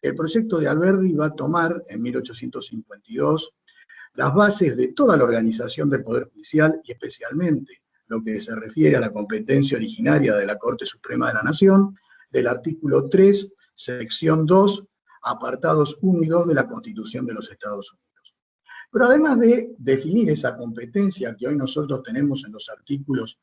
el proyecto de Alberdi va a tomar en 1852 las bases de toda la organización del Poder Judicial y especialmente lo que se refiere a la competencia originaria de la Corte Suprema de la Nación, del artículo 3, sección 2, apartados 1 y 2 de la Constitución de los Estados Unidos. Pero además de definir esa competencia que hoy nosotros tenemos en los artículos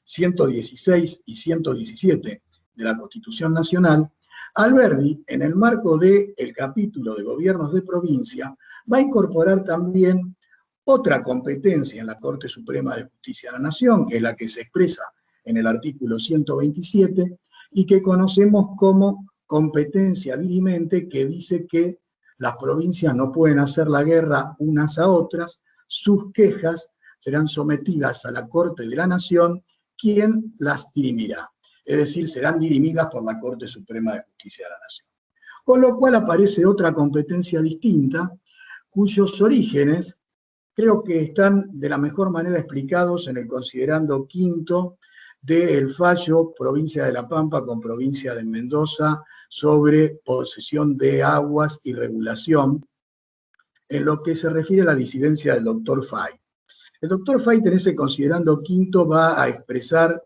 116 y 117 de la Constitución Nacional, Alberdi, en el marco del capítulo de gobiernos de provincia, va a incorporar también otra competencia en la Corte Suprema de Justicia de la Nación, que es la que se expresa en el artículo 127, y que conocemos como competencia dirimente, que dice que las provincias no pueden hacer la guerra unas a otras, sus quejas serán sometidas a la Corte de la Nación, quien las dirimirá. Es decir, serán dirimidas por la Corte Suprema de Justicia de la Nación. Con lo cual aparece otra competencia distinta, cuyos orígenes creo que están de la mejor manera explicados en el considerando quinto del fallo Provincia de La Pampa con Provincia de Mendoza sobre posesión de aguas y regulación, en lo que se refiere a la disidencia del doctor Fay. El doctor Fay, en ese considerando quinto, va a expresar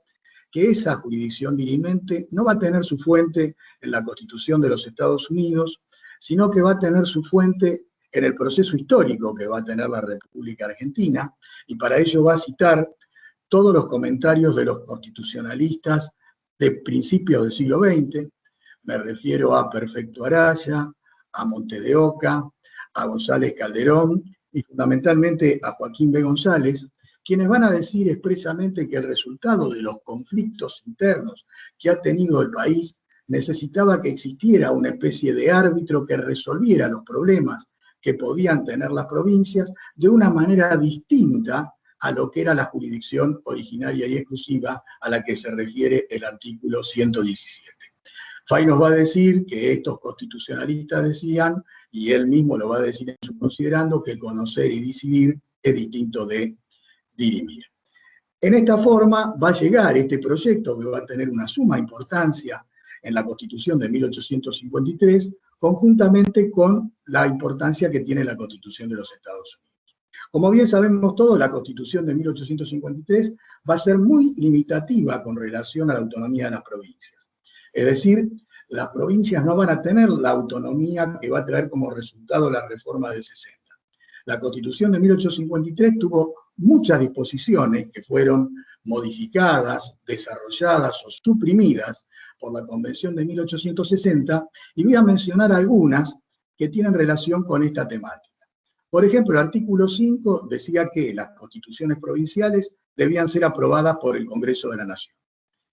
que esa jurisdicción dirimente no va a tener su fuente en la Constitución de los Estados Unidos, sino que va a tener su fuente en el proceso histórico que va a tener la República Argentina, y para ello va a citar todos los comentarios de los constitucionalistas de principios del siglo XX, me refiero a Perfecto Araya, a Monte de Oca, a González Calderón y fundamentalmente a Joaquín B. González, quienes van a decir expresamente que el resultado de los conflictos internos que ha tenido el país necesitaba que existiera una especie de árbitro que resolviera los problemas que podían tener las provincias de una manera distinta a lo que era la jurisdicción originaria y exclusiva a la que se refiere el artículo 117. Fay nos va a decir que estos constitucionalistas decían, y él mismo lo va a decir en su considerando, que conocer y decidir es distinto de dirimir. En esta forma va a llegar este proyecto que va a tener una suma importancia en la Constitución de 1853, conjuntamente con la importancia que tiene la Constitución de los Estados Unidos. Como bien sabemos todos, la Constitución de 1853 va a ser muy limitativa con relación a la autonomía de las provincias. Es decir, las provincias no van a tener la autonomía que va a traer como resultado la reforma del 60. La Constitución de 1853 tuvo muchas disposiciones que fueron modificadas, desarrolladas o suprimidas por la Convención de 1860, y voy a mencionar algunas que tienen relación con esta temática. Por ejemplo, el artículo 5 decía que las constituciones provinciales debían ser aprobadas por el Congreso de la Nación.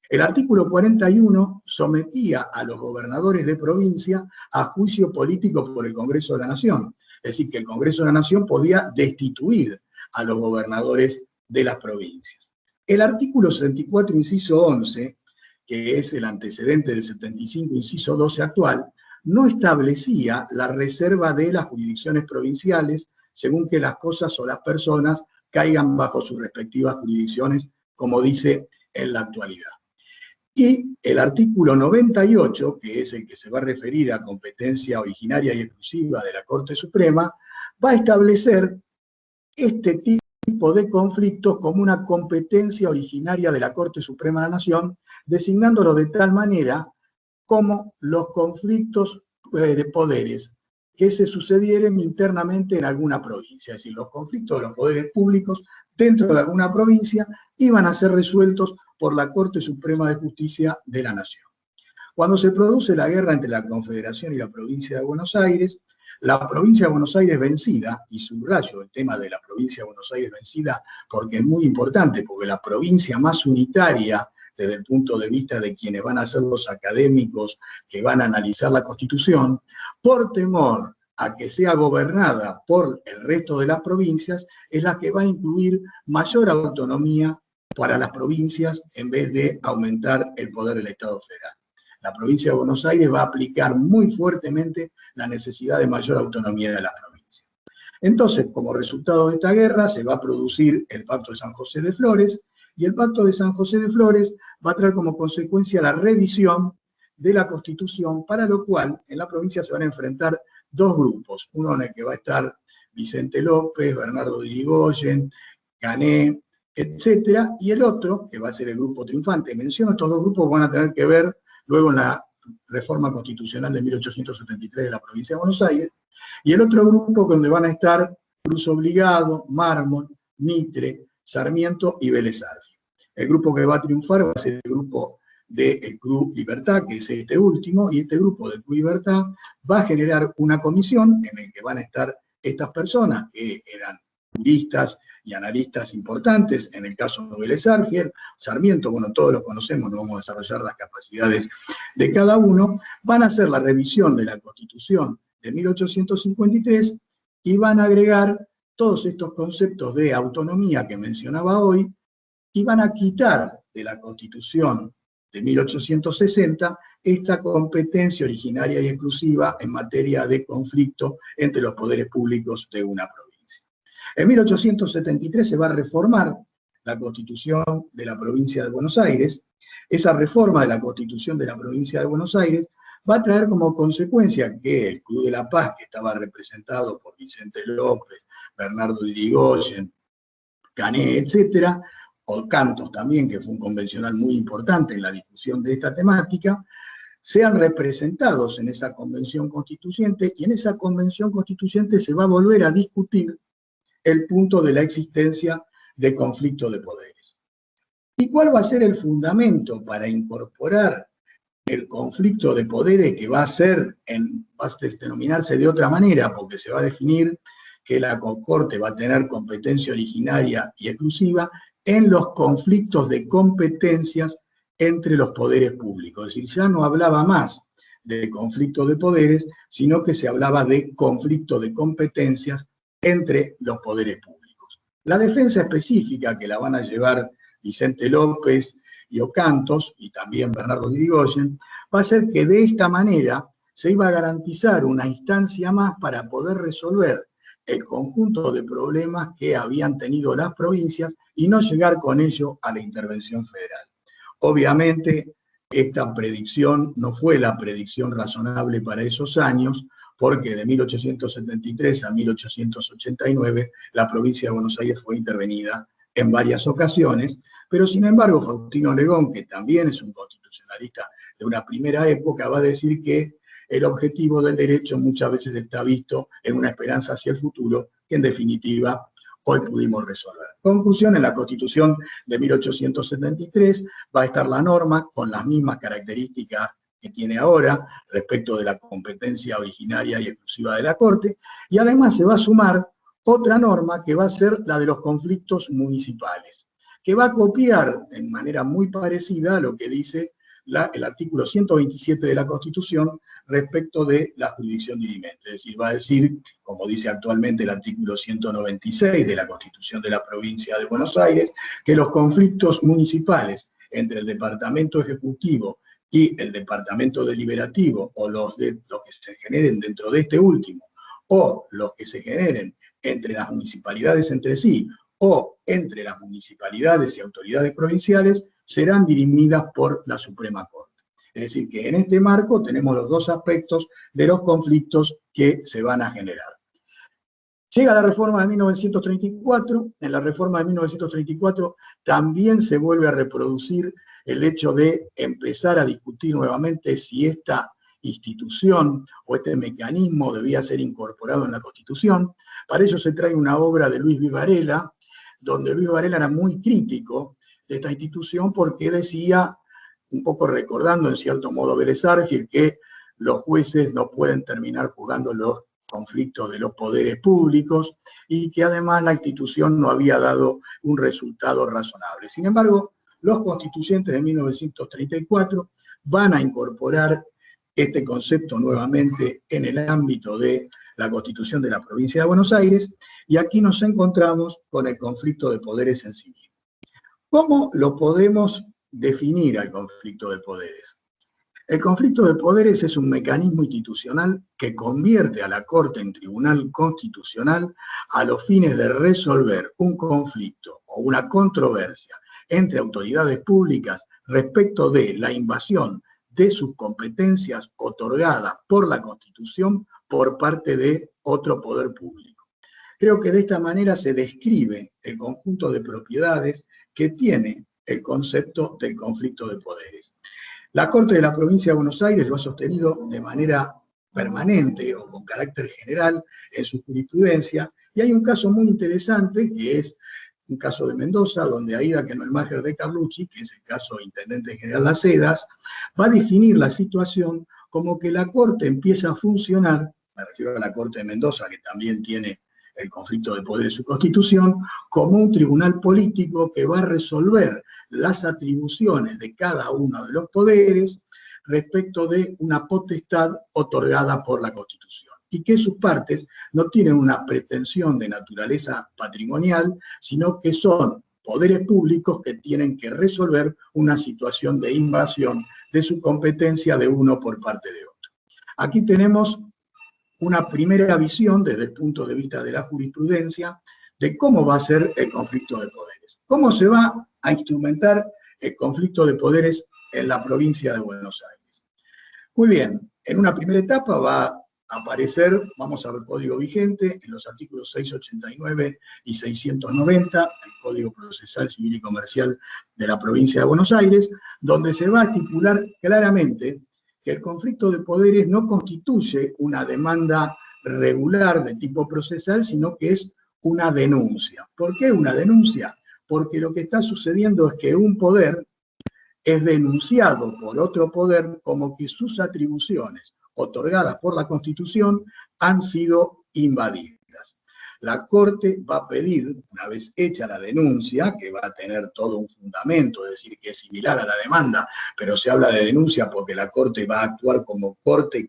El artículo 41 sometía a los gobernadores de provincia a juicio político por el Congreso de la Nación. Es decir, que el Congreso de la Nación podía destituir a los gobernadores de las provincias. El artículo 74, inciso 11, que es el antecedente del 75, inciso 12 actual, no establecía la reserva de las jurisdicciones provinciales según que las cosas o las personas caigan bajo sus respectivas jurisdicciones, como dice en la actualidad. Y el artículo 98, que es el que se va a referir a competencia originaria y exclusiva de la Corte Suprema, va a establecer este tipo de conflictos como una competencia originaria de la Corte Suprema de la Nación, designándolo de tal manera como los conflictos de poderes que se sucedieran internamente en alguna provincia. Es decir, los conflictos de los poderes públicos dentro de alguna provincia iban a ser resueltos por la Corte Suprema de Justicia de la Nación. Cuando se produce la guerra entre la Confederación y la provincia de Buenos Aires, la provincia de Buenos Aires vencida, y subrayo el tema de la provincia de Buenos Aires vencida porque es muy importante, porque la provincia más unitaria desde el punto de vista de quienes van a ser los académicos que van a analizar la Constitución, por temor a que sea gobernada por el resto de las provincias, es la que va a incluir mayor autonomía para las provincias en vez de aumentar el poder del Estado federal. La provincia de Buenos Aires va a aplicar muy fuertemente la necesidad de mayor autonomía de las provincias. Entonces, como resultado de esta guerra, se va a producir el Pacto de San José de Flores, y el Pacto de San José de Flores va a traer como consecuencia la revisión de la Constitución, para lo cual en la provincia se van a enfrentar dos grupos, uno en el que va a estar Vicente López, Bernardo de Irigoyen, Cané, etcétera, y el otro, que va a ser el grupo triunfante. Menciono estos dos grupos, van a tener que ver luego en la reforma constitucional de 1873 de la provincia de Buenos Aires, y el otro grupo donde van a estar Cruz Obligado, Mármol, Mitre, Sarmiento y Vélez Arfiel. El grupo que va a triunfar va a ser el grupo del Club Libertad, que es este último, y este grupo del Club Libertad va a generar una comisión en la que van a estar estas personas que eran juristas y analistas importantes, en el caso de Vélez Arfiel, Sarmiento, bueno, todos los conocemos, no vamos a desarrollar las capacidades de cada uno, van a hacer la revisión de la Constitución de 1853 y van a agregar todos estos conceptos de autonomía que mencionaba hoy, y van a quitar de la Constitución de 1860 esta competencia originaria y exclusiva en materia de conflicto entre los poderes públicos de una provincia. En 1873 se va a reformar la Constitución de la provincia de Buenos Aires. Esa reforma de la Constitución de la provincia de Buenos Aires va a traer como consecuencia que el Club de la Paz, que estaba representado por Vicente López, Bernardo de Irigoyen, Cané, etcétera, o Cantos también, que fue un convencional muy importante en la discusión de esta temática, sean representados en esa convención constituyente, y en esa convención constituyente se va a volver a discutir el punto de la existencia de conflicto de poderes. ¿Y cuál va a ser el fundamento para incorporar el conflicto de poderes, que va a denominarse de otra manera, porque se va a definir que la Corte va a tener competencia originaria y exclusiva en los conflictos de competencias entre los poderes públicos? Es decir, ya no hablaba más de conflicto de poderes, sino que se hablaba de conflicto de competencias entre los poderes públicos. La defensa específica, que la van a llevar Vicente López y Ocantos, y también Bernardo de Irigoyen, va a ser que de esta manera se iba a garantizar una instancia más para poder resolver el conjunto de problemas que habían tenido las provincias y no llegar con ello a la intervención federal. Obviamente, esta predicción no fue la predicción razonable para esos años, porque de 1873 a 1889 la provincia de Buenos Aires fue intervenida en varias ocasiones, pero sin embargo Faustino Oregón, que también es un constitucionalista de una primera época, va a decir que el objetivo del derecho muchas veces está visto en una esperanza hacia el futuro, que en definitiva hoy pudimos resolver. Conclusión: en la Constitución de 1873 va a estar la norma con las mismas características que tiene ahora respecto de la competencia originaria y exclusiva de la Corte, y además se va a sumar otra norma que va a ser la de los conflictos municipales, que va a copiar en manera muy parecida a lo que dice el artículo 127 de la Constitución respecto de la jurisdicción dirimente. Es decir, va a decir, como dice actualmente el artículo 196 de la Constitución de la provincia de Buenos Aires, que los conflictos municipales entre el departamento ejecutivo y el departamento deliberativo, o los que se generen dentro de este último, o los que se generen entre las municipalidades entre sí, o entre las municipalidades y autoridades provinciales, serán dirimidas por la Suprema Corte. Es decir, que en este marco tenemos los dos aspectos de los conflictos que se van a generar. Llega la reforma de 1934, en la reforma de 1934 también se vuelve a reproducir el hecho de empezar a discutir nuevamente si esta institución o este mecanismo debía ser incorporado en la Constitución. Para ello se trae una obra de Luis Vivarela, donde Luis Vivarela era muy crítico de esta institución porque decía un poco recordando en cierto modo Vélez Sarsfield que los jueces no pueden terminar juzgando los conflictos de los poderes públicos y que además la institución no había dado un resultado razonable. Sin embargo, los constituyentes de 1934 van a incorporar este concepto nuevamente en el ámbito de la Constitución de la Provincia de Buenos Aires, y aquí nos encontramos con el conflicto de poderes en sí mismo. ¿Cómo lo podemos definir al conflicto de poderes? El conflicto de poderes es un mecanismo institucional que convierte a la Corte en tribunal constitucional a los fines de resolver un conflicto o una controversia entre autoridades públicas respecto de la invasión de sus competencias otorgadas por la Constitución por parte de otro poder público. Creo que de esta manera se describe el conjunto de propiedades que tiene el concepto del conflicto de poderes. La Corte de la Provincia de Buenos Aires lo ha sostenido de manera permanente o con carácter general en su jurisprudencia, y hay un caso muy interesante que es un caso de Mendoza, donde Aida Kemmelmacher de Carlucci, que es el caso de Intendente General Las Heras, va a definir la situación como que la Corte empieza a funcionar, me refiero a la Corte de Mendoza, que también tiene el conflicto de poder en su constitución, como un tribunal político que va a resolver las atribuciones de cada uno de los poderes respecto de una potestad otorgada por la Constitución, y que sus partes no tienen una pretensión de naturaleza patrimonial, sino que son poderes públicos que tienen que resolver una situación de invasión de su competencia de uno por parte de otro. Aquí tenemos una primera visión desde el punto de vista de la jurisprudencia de cómo va a ser el conflicto de poderes. ¿Cómo se va a instrumentar el conflicto de poderes en la provincia de Buenos Aires? Muy bien, en una primera etapa va a aparecer, vamos a ver código vigente, en los artículos 689 y 690, el Código Procesal Civil y Comercial de la provincia de Buenos Aires, donde se va a estipular claramente que el conflicto de poderes no constituye una demanda regular de tipo procesal, sino que es una denuncia. ¿Por qué una denuncia? Porque lo que está sucediendo es que un poder es denunciado por otro poder como que sus atribuciones otorgadas por la Constitución han sido invadidas. La Corte va a pedir, una vez hecha la denuncia, que va a tener todo un fundamento, es decir, que es similar a la demanda, pero se habla de denuncia porque la Corte va a actuar como Corte,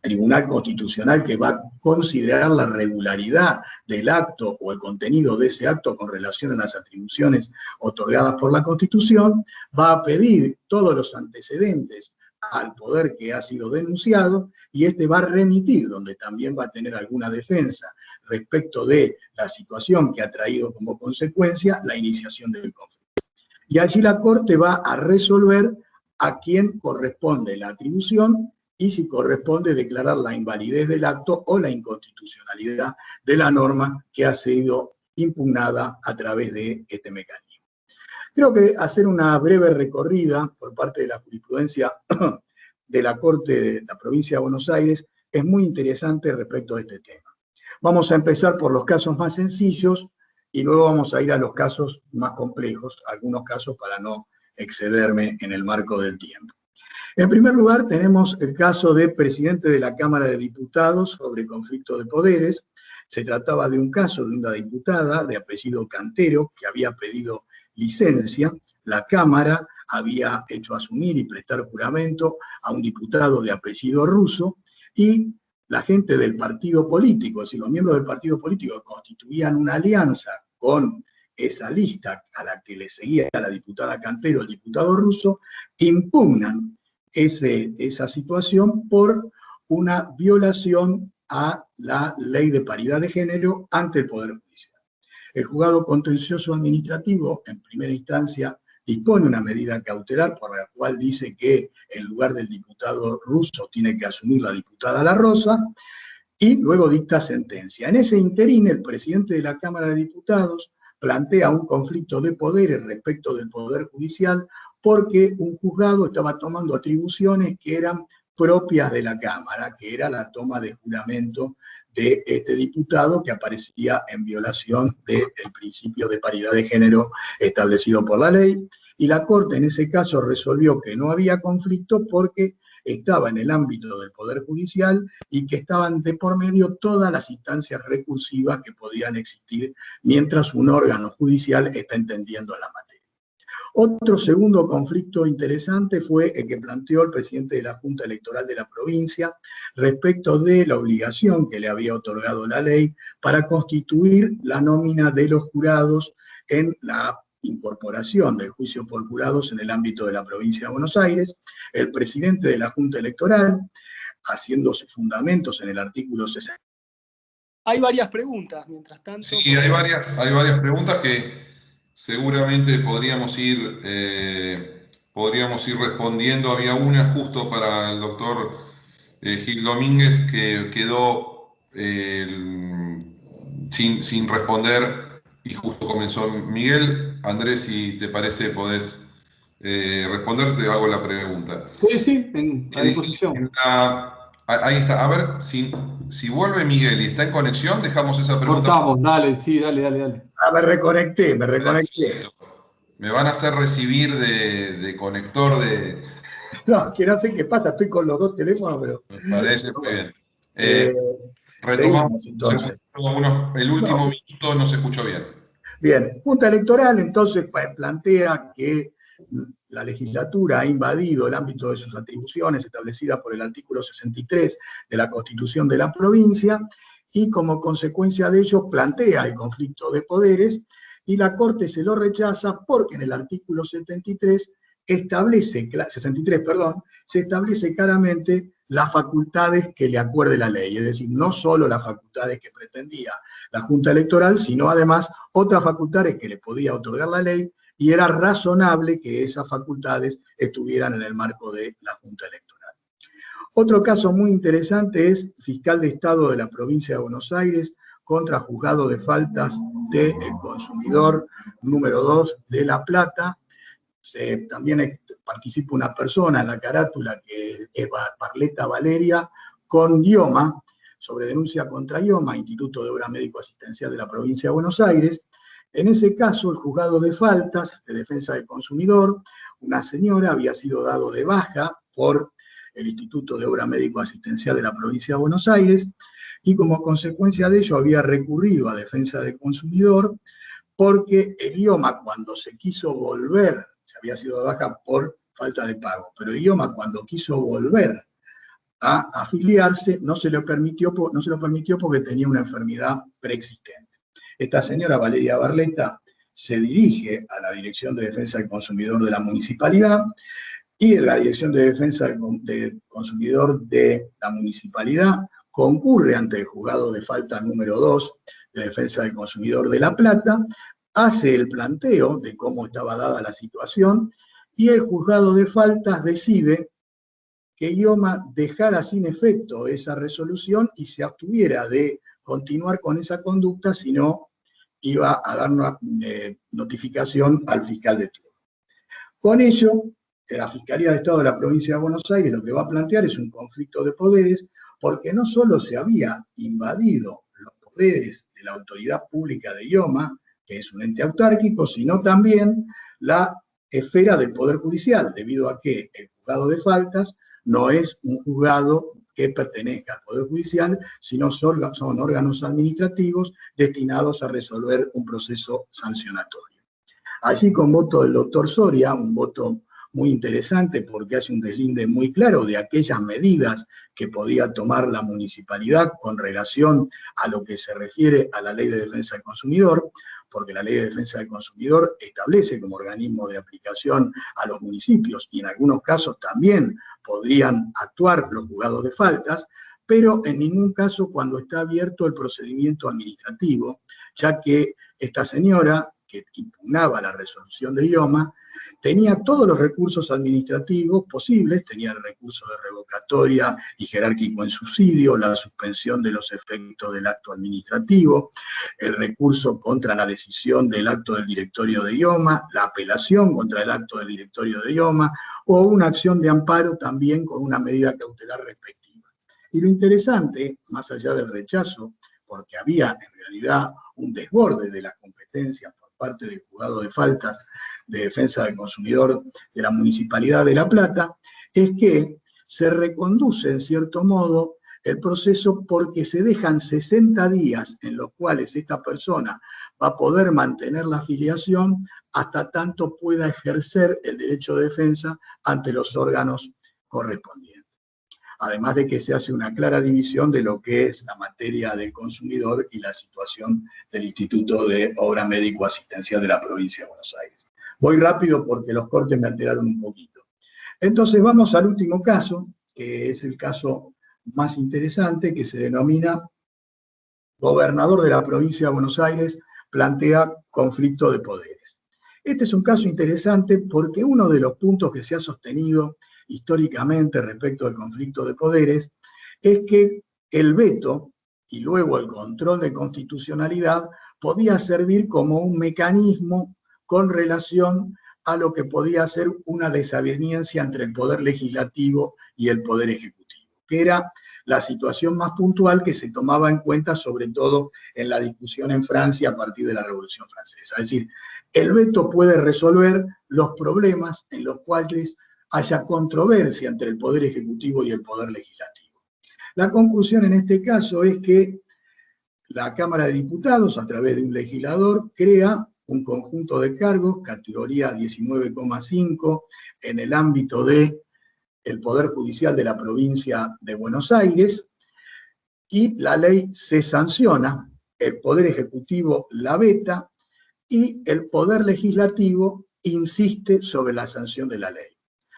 Tribunal Constitucional, que va a considerar la regularidad del acto o el contenido de ese acto con relación a las atribuciones otorgadas por la Constitución, va a pedir todos los antecedentes al poder que ha sido denunciado, y este va a remitir, donde también va a tener alguna defensa respecto de la situación que ha traído como consecuencia la iniciación del conflicto. Y allí la Corte va a resolver a quién corresponde la atribución y si corresponde declarar la invalidez del acto o la inconstitucionalidad de la norma que ha sido impugnada a través de este mecanismo. Creo que hacer una breve recorrida por parte de la jurisprudencia de la Corte de la Provincia de Buenos Aires es muy interesante respecto a este tema. Vamos a empezar por los casos más sencillos y luego vamos a ir a los casos más complejos, algunos casos para no excederme en el marco del tiempo. En primer lugar, tenemos el caso de presidente de la Cámara de Diputados sobre conflicto de poderes. Se trataba de un caso de una diputada de apellido Cantero que había pedido licencia. La Cámara había hecho asumir y prestar juramento a un diputado de apellido Russo, y la gente del partido político, es decir, los miembros del partido político constituían una alianza con esa lista a la que le seguía la diputada Cantero, el diputado Russo, impugnan esa situación por una violación a la ley de paridad de género ante el Poder Judicial. El juzgado contencioso administrativo, en primera instancia, dispone una medida cautelar por la cual dice que en lugar del diputado Russo tiene que asumir la diputada La Rosa, y luego dicta sentencia. En ese interín, el presidente de la Cámara de Diputados plantea un conflicto de poderes respecto del Poder Judicial porque un juzgado estaba tomando atribuciones que eran propias de la Cámara, que era la toma de juramento de este diputado que aparecía en violación del principio de paridad de género establecido por la ley. y la Corte en ese caso resolvió que no había conflicto porque estaba en el ámbito del Poder Judicial y que estaban de por medio todas las instancias recursivas que podían existir mientras un órgano judicial está entendiendo la materia. Otro segundo conflicto interesante fue el que planteó el presidente de la Junta Electoral de la provincia respecto de la obligación que le había otorgado la ley para constituir la nómina de los jurados en la incorporación del juicio por jurados en el ámbito de la provincia de Buenos Aires. El presidente de la Junta Electoral, haciendo sus fundamentos en el artículo 60. Hay varias preguntas, mientras tanto. Sí, hay varias preguntas que seguramente podríamos ir respondiendo. Había una justo para el doctor Gil Domínguez que quedó sin responder y justo comenzó Miguel. Andrés, si te parece, podés responder, te hago la pregunta. Sí, a disposición. Ahí está. A ver, si vuelve Miguel y está en conexión, dejamos esa pregunta. Cortamos, dale. Ah, me reconecté. Me van a hacer recibir de conector de... No, que no sé qué pasa, estoy con los dos teléfonos, pero... Me parece muy bien. Retomamos entonces. El último minuto no se escuchó bien. Bien, Junta Electoral entonces plantea que la legislatura ha invadido el ámbito de sus atribuciones establecidas por el artículo 63 de la Constitución de la provincia y como consecuencia de ello plantea el conflicto de poderes y la Corte se lo rechaza porque en el artículo 63 se establece claramente las facultades que le acuerde la ley, es decir, no solo las facultades que pretendía la Junta Electoral, sino además otras facultades que le podía otorgar la ley, y era razonable que esas facultades estuvieran en el marco de la Junta Electoral. Otro caso muy interesante es fiscal de Estado de la provincia de Buenos Aires contra juzgado de faltas del consumidor número 2 de La Plata. También participa una persona en la carátula que es Barletta Valeria con IOMA, sobre denuncia contra IOMA, Instituto de Obra Médico Asistencial de la provincia de Buenos Aires. En ese caso, el juzgado de faltas de defensa del consumidor, una señora había sido dado de baja por el Instituto de Obra Médico Asistencial de la provincia de Buenos Aires y como consecuencia de ello había recurrido a defensa del consumidor porque el IOMA cuando se quiso volver, se había sido de baja por falta de pago, pero el IOMA cuando quiso volver a afiliarse no se lo permitió porque tenía una enfermedad preexistente. Esta señora Valeria Barletta se dirige a la Dirección de Defensa del Consumidor de la Municipalidad y en la Dirección de Defensa del Consumidor de la Municipalidad concurre ante el juzgado de falta número 2 de Defensa del Consumidor de La Plata, hace el planteo de cómo estaba dada la situación y el juzgado de faltas decide que IOMA dejara sin efecto esa resolución y se abstuviera de continuar con esa conducta, sino iba a dar una notificación al fiscal de turno. Con ello, la Fiscalía de Estado de la provincia de Buenos Aires lo que va a plantear es un conflicto de poderes, porque no solo se había invadido los poderes de la autoridad pública de IOMA, que es un ente autárquico, sino también la esfera del Poder Judicial, debido a que el juzgado de faltas no es un juzgado que pertenezca al Poder Judicial, sino son órganos administrativos destinados a resolver un proceso sancionatorio. Allí con voto del doctor Soria, un voto muy interesante porque hace un deslinde muy claro de aquellas medidas que podía tomar la municipalidad con relación a lo que se refiere a la Ley de Defensa del Consumidor, porque la Ley de Defensa del Consumidor establece como organismo de aplicación a los municipios y en algunos casos también podrían actuar los juzgados de faltas, pero en ningún caso cuando está abierto el procedimiento administrativo, ya que esta señora que impugnaba la resolución de IOMA tenía todos los recursos administrativos posibles, tenía el recurso de revocatoria y jerárquico en subsidio, la suspensión de los efectos del acto administrativo, el recurso contra la decisión del acto del directorio de IOMA, la apelación contra el acto del directorio de IOMA, o una acción de amparo también con una medida cautelar respectiva. Y lo interesante, más allá del rechazo, porque había en realidad un desborde de las competencias por parte del Juzgado de Faltas de Defensa del Consumidor de la Municipalidad de La Plata, es que se reconduce en cierto modo el proceso porque se dejan 60 días en los cuales esta persona va a poder mantener la afiliación hasta tanto pueda ejercer el derecho de defensa ante los órganos correspondientes. Además de que se hace una clara división de lo que es la materia del consumidor y la situación del Instituto de Obra Médico-Asistencial de la Provincia de Buenos Aires. Voy rápido porque los cortes me alteraron un poquito. Entonces vamos al último caso, que es el caso más interesante, que se denomina Gobernador de la Provincia de Buenos Aires plantea conflicto de poderes. Este es un caso interesante porque uno de los puntos que se ha sostenido históricamente respecto del conflicto de poderes es que el veto y luego el control de constitucionalidad podía servir como un mecanismo con relación a lo que podía ser una desaveniencia entre el Poder Legislativo y el Poder Ejecutivo, que era la situación más puntual que se tomaba en cuenta sobre todo en la discusión en Francia a partir de la Revolución Francesa. Es decir, el veto puede resolver los problemas en los cuales haya controversia entre el Poder Ejecutivo y el Poder Legislativo. La conclusión en este caso es que la Cámara de Diputados, a través de un legislador, crea un conjunto de cargos, categoría 19,5, en el ámbito del Poder Judicial de la Provincia de Buenos Aires, y la ley se sanciona, el Poder Ejecutivo la veta, y el Poder Legislativo insiste sobre la sanción de la ley.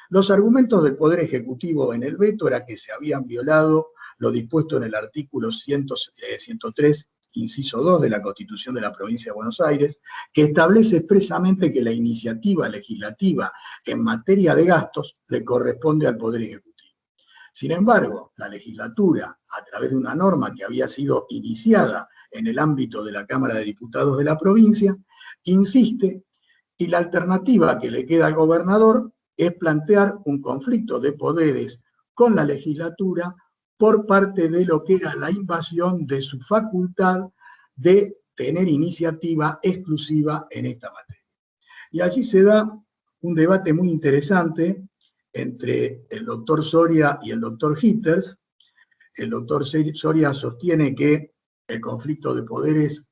Los argumentos del Poder Ejecutivo en el veto era que se habían violado lo dispuesto en el artículo 103, inciso 2 de la Constitución de la Provincia de Buenos Aires, que establece expresamente que la iniciativa legislativa en materia de gastos le corresponde al Poder Ejecutivo. Sin embargo, la legislatura, a través de una norma que había sido iniciada en el ámbito de la Cámara de Diputados de la provincia, insiste, y la alternativa que le queda al gobernador es plantear un conflicto de poderes con la legislatura por parte de lo que era la invasión de su facultad de tener iniciativa exclusiva en esta materia. Y allí se da un debate muy interesante entre el doctor Soria y el doctor Hitters. El doctor Soria sostiene que el conflicto de poderes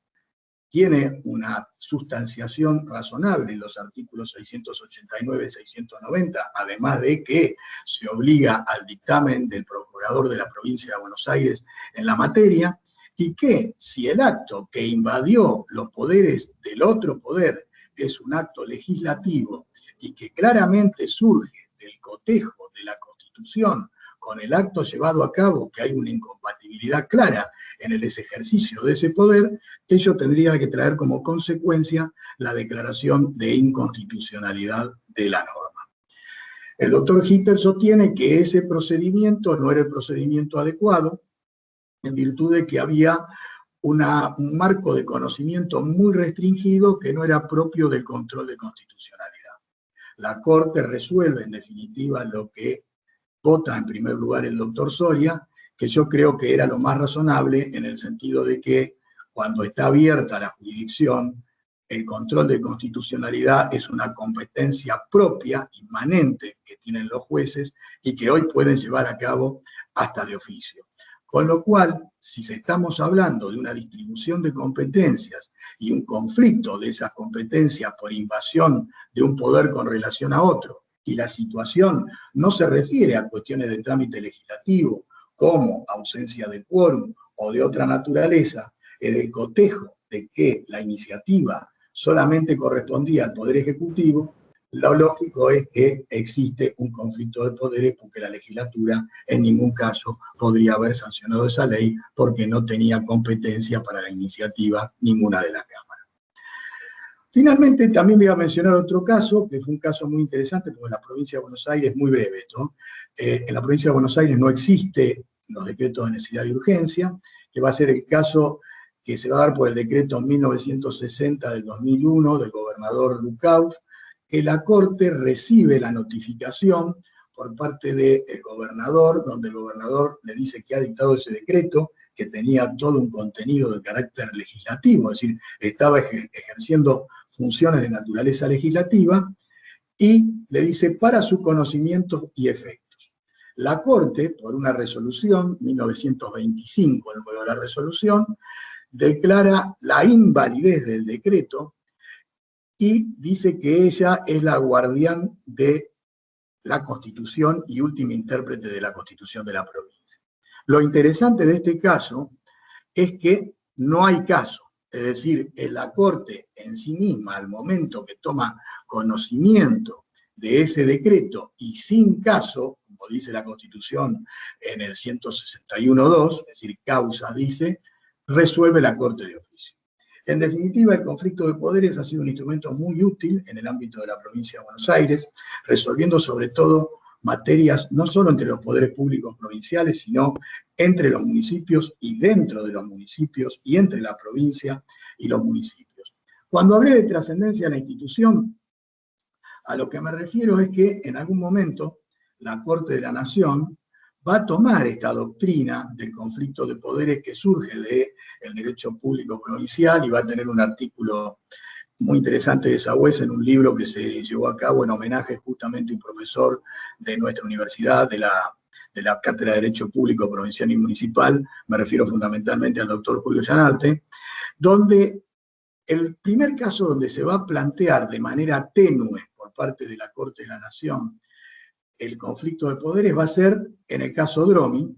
tiene una sustanciación razonable en los artículos 689 y 690, además de que se obliga al dictamen del procurador de la provincia de Buenos Aires en la materia, y que si el acto que invadió los poderes del otro poder es un acto legislativo y que claramente surge del cotejo de la Constitución con el acto llevado a cabo, que hay una incompatibilidad clara en el ejercicio de ese poder, ello tendría que traer como consecuencia la declaración de inconstitucionalidad de la norma. El doctor Hitters sostiene que ese procedimiento no era el procedimiento adecuado, en virtud de que había un marco de conocimiento muy restringido que no era propio del control de constitucionalidad. La Corte resuelve, en definitiva, lo que vota en primer lugar el doctor Soria, que yo creo que era lo más razonable en el sentido de que cuando está abierta la jurisdicción, el control de constitucionalidad es una competencia propia, inmanente, que tienen los jueces y que hoy pueden llevar a cabo hasta de oficio. Con lo cual, si estamos hablando de una distribución de competencias y un conflicto de esas competencias por invasión de un poder con relación a otro, y la situación no se refiere a cuestiones de trámite legislativo, como ausencia de quórum o de otra naturaleza, es del cotejo de que la iniciativa solamente correspondía al Poder Ejecutivo, lo lógico es que existe un conflicto de poderes porque la legislatura en ningún caso podría haber sancionado esa ley porque no tenía competencia para la iniciativa ninguna de la Cámara. Finalmente, también voy a mencionar otro caso, que fue un caso muy interesante, porque en la provincia de Buenos Aires, muy breve esto, en la provincia de Buenos Aires no existe los decretos de necesidad y urgencia, que va a ser el caso que se va a dar por el decreto 1960 del 2001 del gobernador Lukauf, que la Corte recibe la notificación por parte del gobernador, donde el gobernador le dice que ha dictado ese decreto, que tenía todo un contenido de carácter legislativo, es decir, estaba ejerciendo funciones de naturaleza legislativa, y le dice para su conocimiento y efectos. La Corte, por una resolución, 1925, el número de la resolución, declara la invalidez del decreto y dice que ella es la guardián de la Constitución y última intérprete de la Constitución de la provincia. Lo interesante de este caso es que no hay caso, es decir, en la Corte en sí misma, al momento que toma conocimiento de ese decreto y sin caso, como dice la Constitución en el 161.2, es decir, causa dice, resuelve la Corte de oficio. En definitiva, el conflicto de poderes ha sido un instrumento muy útil en el ámbito de la provincia de Buenos Aires, resolviendo sobre todo materias no solo entre los poderes públicos provinciales, sino entre los municipios y dentro de los municipios y entre la provincia y los municipios. Cuando hablé de trascendencia de la institución, a lo que me refiero es que en algún momento la Corte de la Nación va a tomar esta doctrina del conflicto de poderes que surge del derecho público provincial y va a tener un artículo muy interesante de Sagüez en un libro que se llevó a cabo en homenaje justamente a un profesor de nuestra universidad, de la Cátedra de Derecho Público Provincial y Municipal, me refiero fundamentalmente al doctor Julio Llanarte, donde el primer caso donde se va a plantear de manera tenue por parte de la Corte de la Nación el conflicto de poderes va a ser en el caso Dromi,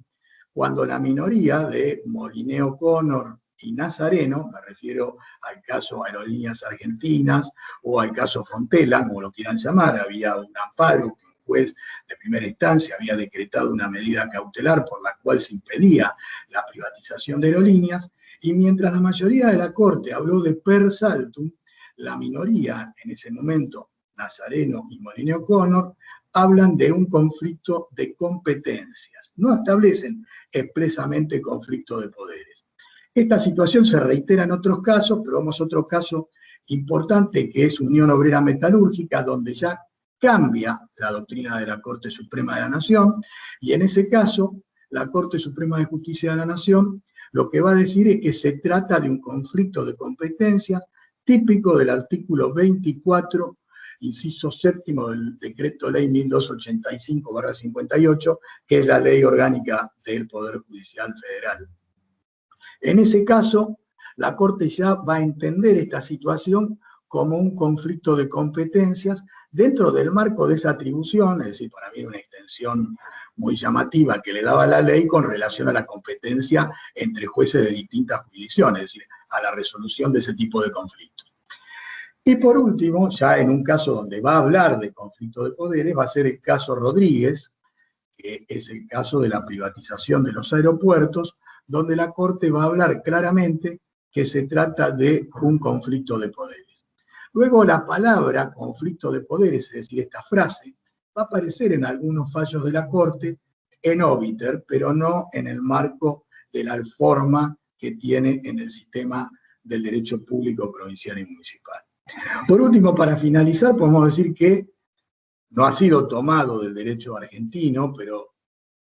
cuando la minoría de Molineo Connor y Nazareno, me refiero al caso Aerolíneas Argentinas o al caso Fontela, como lo quieran llamar, había un amparo que un juez de primera instancia había decretado una medida cautelar por la cual se impedía la privatización de aerolíneas, y mientras la mayoría de la Corte habló de per saltum, la minoría, en ese momento Nazareno y Molineo Connor, hablan de un conflicto de competencias, no establecen expresamente conflicto de poderes. Esta situación se reitera en otros casos, pero vamos a otro caso importante que es Unión Obrera Metalúrgica, donde ya cambia la doctrina de la Corte Suprema de la Nación, y en ese caso la Corte Suprema de Justicia de la Nación lo que va a decir es que se trata de un conflicto de competencias típico del artículo 24, inciso séptimo del Decreto Ley 1285/58, que es la ley orgánica del Poder Judicial Federal. En ese caso, la Corte ya va a entender esta situación como un conflicto de competencias dentro del marco de esa atribución, es decir, para mí una extensión muy llamativa que le daba la ley con relación a la competencia entre jueces de distintas jurisdicciones, es decir, a la resolución de ese tipo de conflictos. Y por último, ya en un caso donde va a hablar de conflicto de poderes, va a ser el caso Rodríguez, que es el caso de la privatización de los aeropuertos, donde la Corte va a hablar claramente que se trata de un conflicto de poderes. Luego la palabra conflicto de poderes, es decir, esta frase, va a aparecer en algunos fallos de la Corte en obiter, pero no en el marco de la forma que tiene en el sistema del derecho público provincial y municipal. Por último, para finalizar, podemos decir que no ha sido tomado del derecho argentino, pero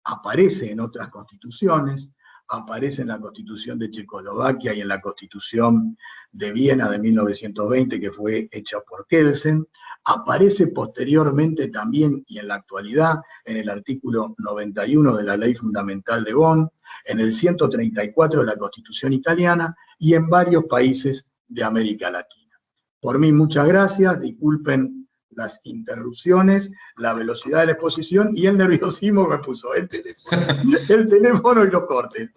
aparece en otras constituciones, aparece en la Constitución de Checoslovaquia y en la Constitución de Viena de 1920, que fue hecha por Kelsen, aparece posteriormente también y en la actualidad en el artículo 91 de la Ley Fundamental de Bonn, en el 134 de la Constitución italiana y en varios países de América Latina. Por mí, muchas gracias, disculpen las interrupciones, la velocidad de la exposición y el nerviosismo que me puso el teléfono y los cortes.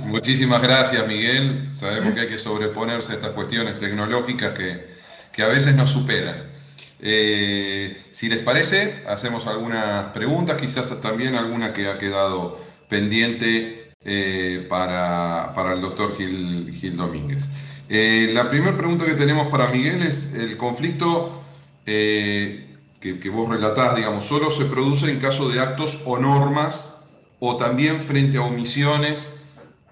Muchísimas gracias, Miguel. Sabemos que hay que sobreponerse a estas cuestiones tecnológicas que a veces nos superan. Si les parece, hacemos algunas preguntas, quizás también alguna que ha quedado pendiente para el doctor Gil Domínguez. La primera pregunta que tenemos para Miguel es: el conflicto que vos relatás, digamos, ¿solo se produce en caso de actos o normas o también frente a omisiones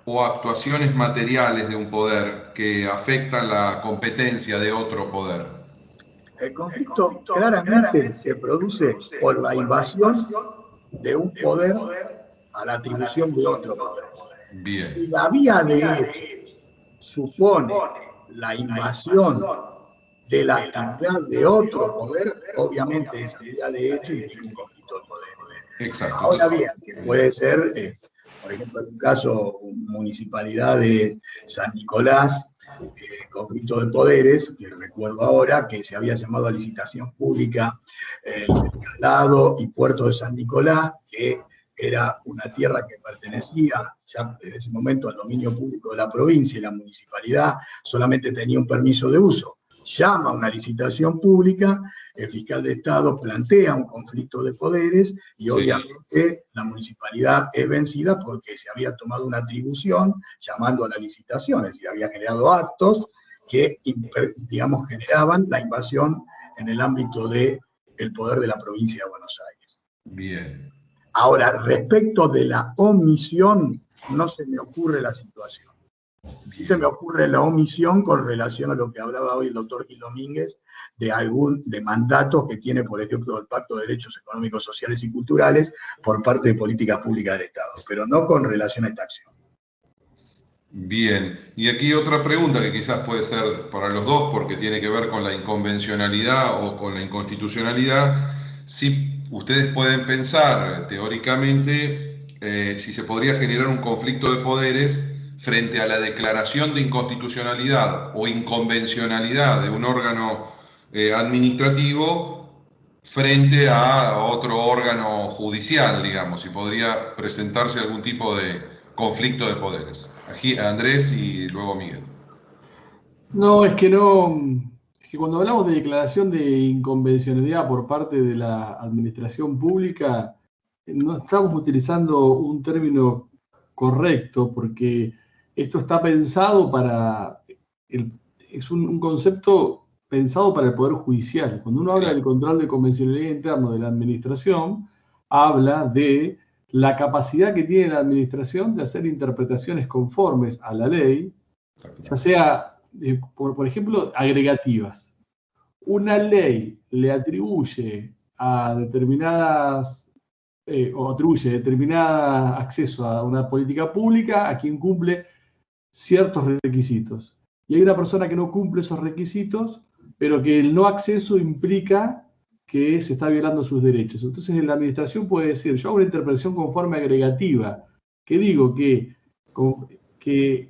o actuaciones materiales de un poder que afectan la competencia de otro poder? El conflicto claramente se produce por la invasión de un poder a la atribución de otro poder. Bien. Si la vía de hecho supone la invasión de la actividad de otro poder, obviamente esa actividad de hecho implica un conflicto de poder. Exacto. Ahora bien, que puede ser, por ejemplo, en un caso, municipalidad de San Nicolás, conflicto de poderes, que recuerdo ahora que se había llamado a licitación pública el Calado y Puerto de San Nicolás, que era una tierra que pertenecía ya desde ese momento al dominio público de la provincia y la municipalidad solamente tenía un permiso de uso. Llama a una licitación pública, el fiscal de Estado plantea un conflicto de poderes y obviamente la municipalidad es vencida porque se había tomado una atribución llamando a la licitación, es decir, había generado actos que, digamos, generaban la invasión en el ámbito del poder de la provincia de Buenos Aires. Bien. Ahora, respecto de la omisión, no se me ocurre la situación. Sí se me ocurre la omisión con relación a lo que hablaba hoy el doctor Gil Domínguez, de mandatos que tiene, por ejemplo, el Pacto de Derechos Económicos, Sociales y Culturales por parte de políticas públicas del Estado, pero no con relación a esta acción. Bien, y aquí otra pregunta que quizás puede ser para los dos, porque tiene que ver con la inconvencionalidad o con la inconstitucionalidad. Si ustedes pueden pensar teóricamente si se podría generar un conflicto de poderes frente a la declaración de inconstitucionalidad o inconvencionalidad de un órgano administrativo frente a otro órgano judicial, digamos, si podría presentarse algún tipo de conflicto de poderes. Aquí Andrés y luego Miguel. No, es que no. Es que cuando hablamos de declaración de inconvencionalidad por parte de la administración pública, no estamos utilizando un término correcto, porque esto está pensado para. Es un concepto pensado para el Poder Judicial. Cuando uno habla del control de convencionalidad interno de la administración, habla de la capacidad que tiene la administración de hacer interpretaciones conformes a la ley, ya sea, por ejemplo, agregativas. Una ley le atribuye a determinadas, o atribuye determinado acceso a una política pública a quien cumple ciertos requisitos. Y hay una persona que no cumple esos requisitos, pero que el no acceso implica que se está violando sus derechos. Entonces la administración puede decir, yo hago una interpretación conforme agregativa, que digo que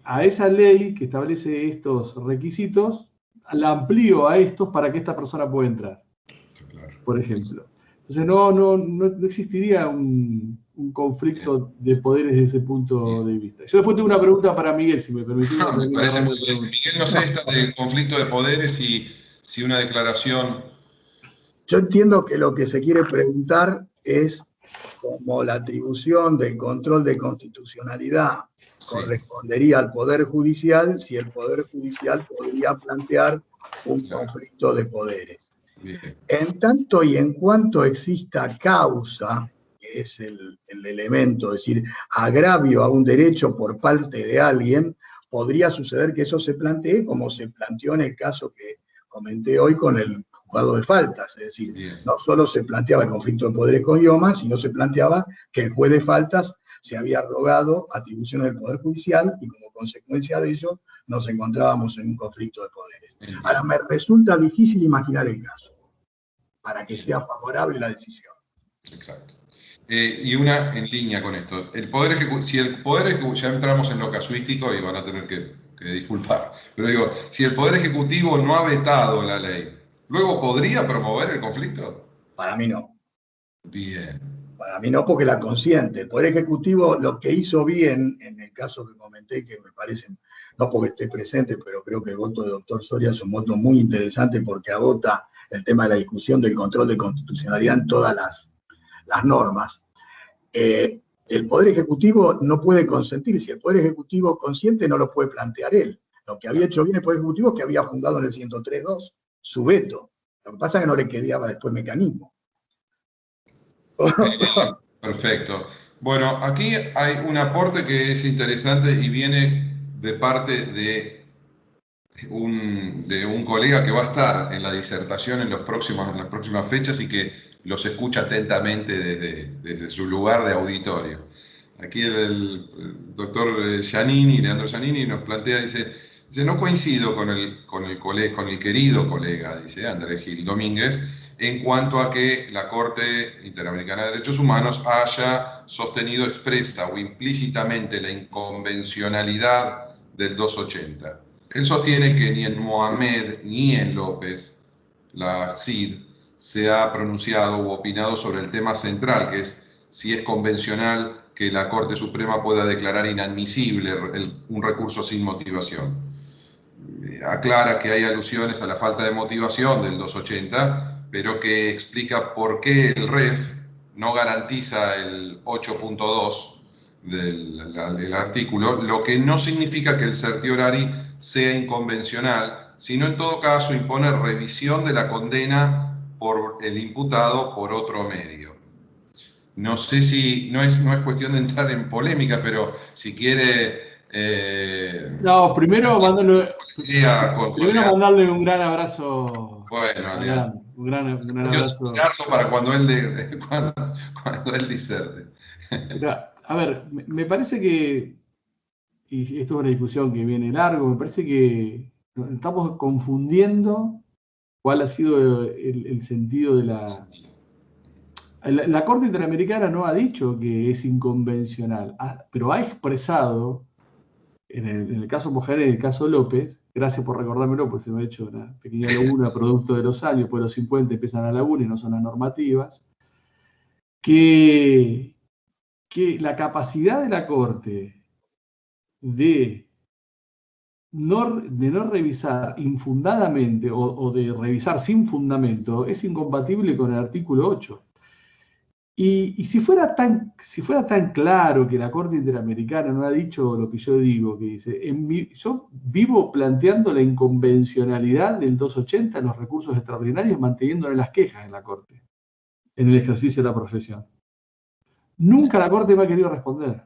a esa ley que establece estos requisitos, la amplío a estos para que esta persona pueda entrar, por ejemplo. Entonces no existiría un conflicto de poderes desde ese punto de vista. Yo después tengo una pregunta para Miguel, si me permitís. No, me parece muy bien. Miguel, no sé esta del conflicto de poderes y si una declaración... Yo entiendo que lo que se quiere preguntar es como la atribución del control de constitucionalidad correspondería al Poder Judicial, si el Poder Judicial podría plantear un conflicto de poderes. Bien. En tanto y en cuanto exista causa, que es el elemento, es decir, agravio a un derecho por parte de alguien, podría suceder que eso se plantee como se planteó en el caso que comenté hoy con el juzgado de faltas, es decir, no solo se planteaba el conflicto de poderes con IOMA, sino se planteaba que el juez de faltas se había arrogado atribuciones del Poder Judicial y como consecuencia de ello nos encontrábamos en un conflicto de poderes. Ahora, me resulta difícil imaginar el caso para que sea favorable la decisión. Exacto. Y una en línea con esto. Si el Poder Ejecutivo, ya entramos en lo casuístico y van a tener que disculpar, pero digo, si el Poder Ejecutivo no ha vetado la ley, ¿luego podría promover el conflicto? Para mí no. Bien. Para mí no, porque la consiente. El Poder Ejecutivo lo que hizo bien, en el caso que comenté, que me parece, no porque esté presente, pero creo que el voto del doctor Soria es un voto muy interesante porque agota el tema de la discusión del control de constitucionalidad en todas las normas. El Poder Ejecutivo no puede consentir. Si el Poder Ejecutivo consiente, no lo puede plantear él. Lo que había hecho bien el Poder Ejecutivo es que había fundado en el 103.2 su veto. Lo que pasa es que no le quedaba después mecanismo. Perfecto. Bueno, aquí hay un aporte que es interesante y viene de parte de un colega que va a estar en la disertación en las próximas fechas y que los escucha atentamente desde su lugar de auditorio. Aquí el doctor Giannini, Leandro Giannini, nos plantea, dice, Dice, no coincido con el querido colega, dice Andrés Gil Domínguez, en cuanto a que la Corte Interamericana de Derechos Humanos haya sostenido expresa o implícitamente la inconvencionalidad del 280. Él sostiene que ni en Mohamed ni en López, la CID, se ha pronunciado u opinado sobre el tema central, que es si es convencional que la Corte Suprema pueda declarar inadmisible un recurso sin motivación. Aclara que hay alusiones a la falta de motivación del 280, pero que explica por qué el REF no garantiza el 8.2 del artículo, lo que no significa que el certiorari sea inconvencional, sino en todo caso impone revisión de la condena por el imputado por otro medio. No sé si, no es cuestión de entrar en polémica, pero si quiere... no, primero mandarle un gran abrazo. Bueno, un gran abrazo. Para cuando él diserte. A ver, me parece que, y esto es una discusión que viene largo, me parece que estamos confundiendo cuál ha sido el sentido de la Corte Interamericana no ha dicho que es inconvencional, pero ha expresado, en el caso Mohamed y en el caso López, gracias por recordármelo, pues se me ha hecho una pequeña laguna producto de los años, pues los 50 empiezan la laguna y no son las normativas, que la capacidad de la Corte de no revisar infundadamente o de revisar sin fundamento es incompatible con el artículo 8. Y si fuera tan claro que la Corte Interamericana no ha dicho lo que yo digo, que dice, yo vivo planteando la inconvencionalidad del 280 en los recursos extraordinarios, manteniéndole las quejas en la Corte, en el ejercicio de la profesión. Nunca la Corte me ha querido responder.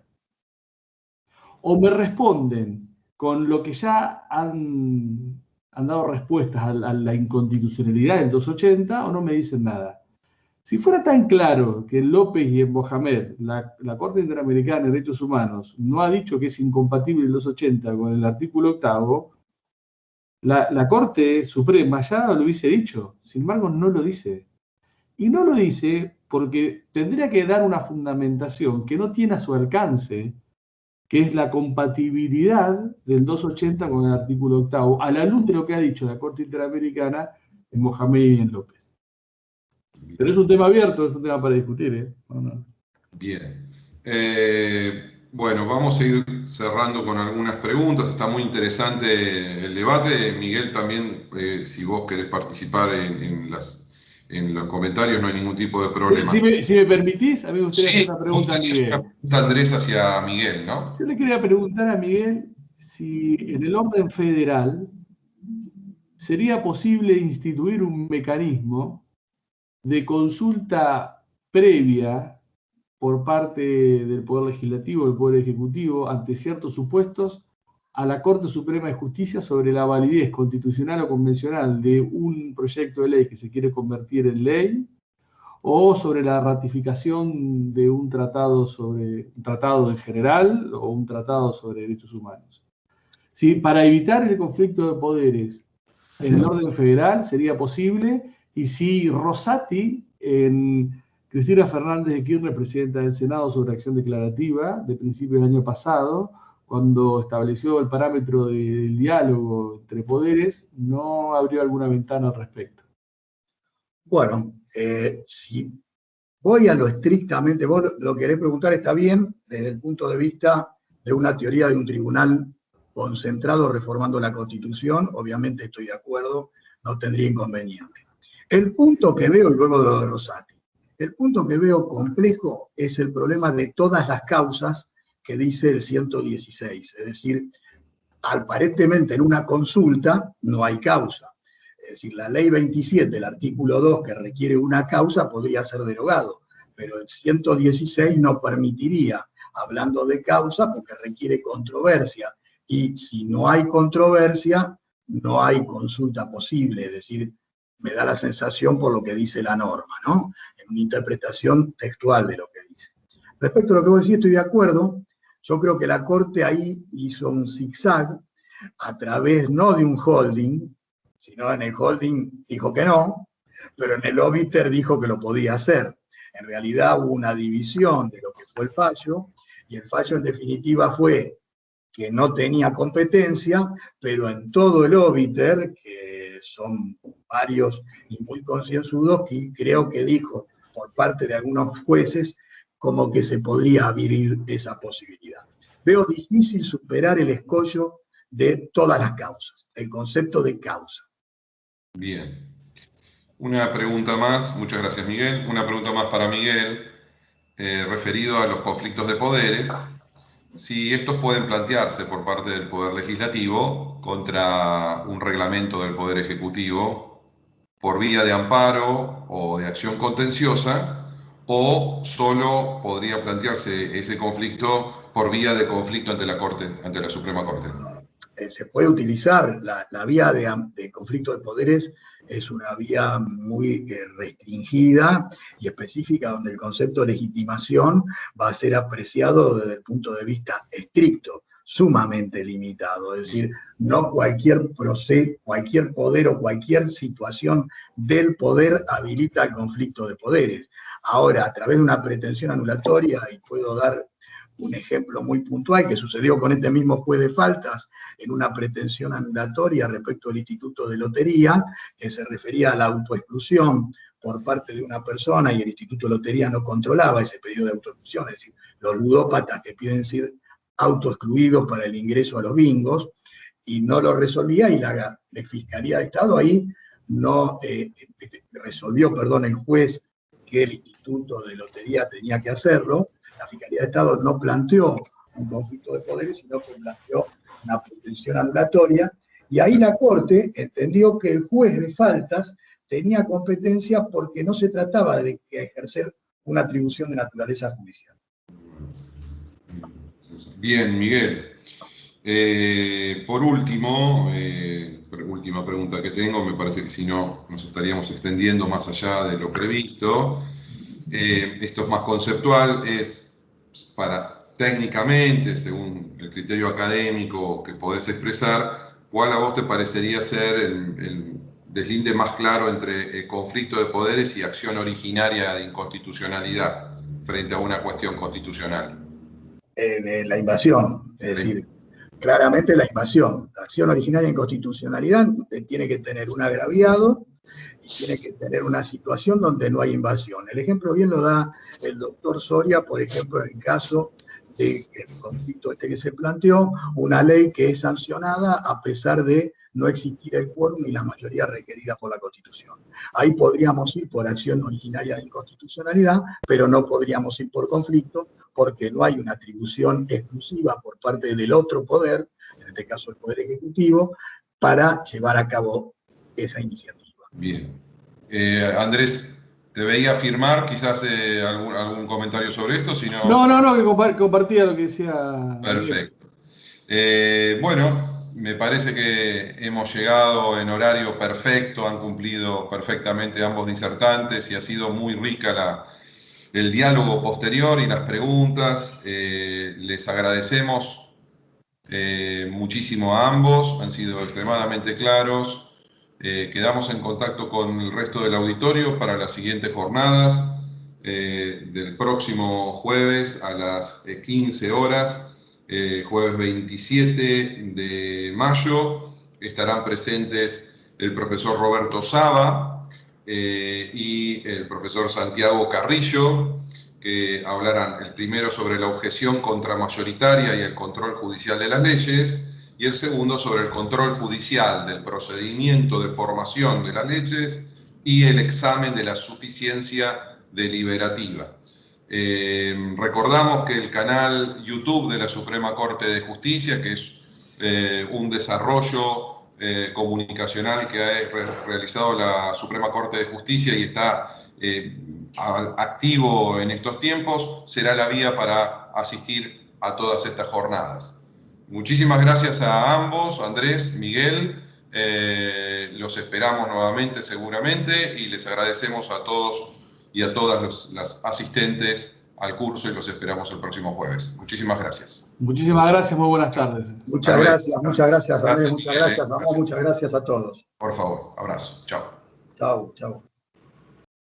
O me responden con lo que ya han dado respuestas a la inconstitucionalidad del 280 o no me dicen nada. Si fuera tan claro que en López y en Mohamed la Corte Interamericana de Derechos Humanos no ha dicho que es incompatible el 280 con el artículo 8º, la Corte Suprema ya lo hubiese dicho. Sin embargo, no lo dice. Y no lo dice porque tendría que dar una fundamentación que no tiene a su alcance, que es la compatibilidad del 280 con el artículo 8º, a la luz de lo que ha dicho la Corte Interamericana en Mohamed y en López. Pero es un tema abierto, es un tema para discutir, ¿eh? No. Bien. Bueno, vamos a ir cerrando con algunas preguntas. Está muy interesante el debate. Miguel, también, si vos querés participar en los comentarios, no hay ningún tipo de problema. Si me permitís, a mí me gustaría hacer una pregunta a Miguel. Una pregunta, Andrés, hacia Miguel, ¿no? Yo le quería preguntar a Miguel si en el orden federal sería posible instituir un mecanismo de consulta previa por parte del Poder Legislativo, del Poder Ejecutivo, ante ciertos supuestos, a la Corte Suprema de Justicia sobre la validez constitucional o convencional de un proyecto de ley que se quiere convertir en ley, o sobre la ratificación de un tratado en general o un tratado sobre derechos humanos. Si para evitar el conflicto de poderes en el orden federal sería posible, y si Rosati, en Cristina Fernández de Kirchner, presidenta del Senado, sobre acción declarativa de principios del año pasado, cuando estableció el parámetro del diálogo entre poderes, no abrió alguna ventana al respecto. Bueno, si voy a lo estrictamente, vos lo querés preguntar, está bien, desde el punto de vista de una teoría de un tribunal concentrado reformando la Constitución, obviamente estoy de acuerdo, no tendría inconveniente. El punto que veo, y luego de lo de Rosati, el punto que veo complejo es el problema de todas las causas que dice el 116. Es decir, aparentemente en una consulta no hay causa. Es decir, la ley 27, el artículo 2, que requiere una causa, podría ser derogado, pero el 116 no permitiría, hablando de causa, porque requiere controversia. Y si no hay controversia, no hay consulta posible. Es decir, me da la sensación por lo que dice la norma, ¿no? En una interpretación textual de lo que dice. Respecto a lo que vos decís, estoy de acuerdo. Yo creo que la Corte ahí hizo un zigzag. a través no de un holding, sino en el holding dijo que no, pero en el obiter dijo que lo podía hacer. En realidad hubo una división de lo que fue el fallo, y el fallo en definitiva fue que no tenía competencia, pero en todo el obiter, que son varios y muy concienzudos, que creo que dijo por parte de algunos jueces como que se podría abrir esa posibilidad. Veo difícil superar el escollo de todas las causas, el concepto de causa. Bien. Una pregunta más, muchas gracias Miguel. Una pregunta más para Miguel, referido a los conflictos de poderes. Si estos pueden plantearse por parte del Poder Legislativo contra un reglamento del Poder Ejecutivo por vía de amparo o de acción contenciosa, o solo podría plantearse ese conflicto por vía de conflicto ante la Corte, ante la Suprema Corte. Se puede utilizar la vía de conflicto de poderes, es una vía muy restringida y específica, donde el concepto de legitimación va a ser apreciado desde el punto de vista estricto, sumamente limitado. Es decir, no cualquier proceso, cualquier poder o cualquier situación del poder habilita el conflicto de poderes. Ahora, a través de una pretensión anulatoria, y puedo dar un ejemplo muy puntual que sucedió con este mismo juez de faltas en una pretensión anulatoria respecto al Instituto de Lotería, que se refería a la autoexclusión por parte de una persona, y el Instituto de Lotería no controlaba ese pedido de autoexclusión, es decir, los ludópatas que piden ser autoexcluidos para el ingreso a los bingos, y no lo resolvía, y la Fiscalía de Estado ahí no resolvió, el juez, que el Instituto de Lotería tenía que hacerlo. La Fiscalía de Estado no planteó un conflicto de poderes, sino que planteó una pretensión anulatoria, y ahí la Corte entendió que el juez de faltas tenía competencia porque no se trataba de ejercer una atribución de naturaleza judicial. Bien, Miguel. Por último, última pregunta que tengo, me parece que si no nos estaríamos extendiendo más allá de lo previsto. Esto es más conceptual, es para técnicamente, según el criterio académico que podés expresar, ¿cuál a vos te parecería ser el deslinde más claro entre conflicto de poderes y acción originaria de inconstitucionalidad frente a una cuestión constitucional? La invasión, es decir, claramente la invasión. La acción originaria de inconstitucionalidad tiene que tener un agraviado y tiene que tener una situación donde no hay invasión. El ejemplo bien lo da el doctor Soria, por ejemplo, en el caso del conflicto que se planteó, una ley que es sancionada a pesar de no existir el quórum y la mayoría requerida por la Constitución. Ahí podríamos ir por acción originaria de inconstitucionalidad, pero no podríamos ir por conflicto, porque no hay una atribución exclusiva por parte del otro poder, en este caso el Poder Ejecutivo, para llevar a cabo esa iniciativa. Bien. Andrés, te veía afirmar quizás algún comentario sobre esto, si no... No, que compartía lo que decía. Perfecto. Bueno, me parece que hemos llegado en horario perfecto, han cumplido perfectamente ambos disertantes y ha sido muy rica el diálogo posterior y las preguntas. Les agradecemos muchísimo a ambos, han sido extremadamente claros. Quedamos en contacto con el resto del auditorio para las siguientes jornadas del próximo jueves a las 15 horas, jueves 27 de mayo. Estarán presentes el profesor Roberto Saba y el profesor Santiago Carrillo, que hablarán el primero sobre la objeción contramayoritaria y el control judicial de las leyes, y el segundo sobre el control judicial del procedimiento de formación de las leyes y el examen de la suficiencia deliberativa. Recordamos que el canal YouTube de la Suprema Corte de Justicia, que es un desarrollo comunicacional que ha realizado la Suprema Corte de Justicia y está activo en estos tiempos, será la vía para asistir a todas estas jornadas. Muchísimas gracias a ambos, Andrés, Miguel, los esperamos nuevamente seguramente y les agradecemos a todos y a todas las asistentes al curso y los esperamos el próximo jueves. Muchísimas gracias. Muchísimas gracias, muy buenas tardes. Muchas gracias, Andrés, muchas gracias, Amós, muchas gracias a todos. Por favor, abrazo. Chao. Chau, chau.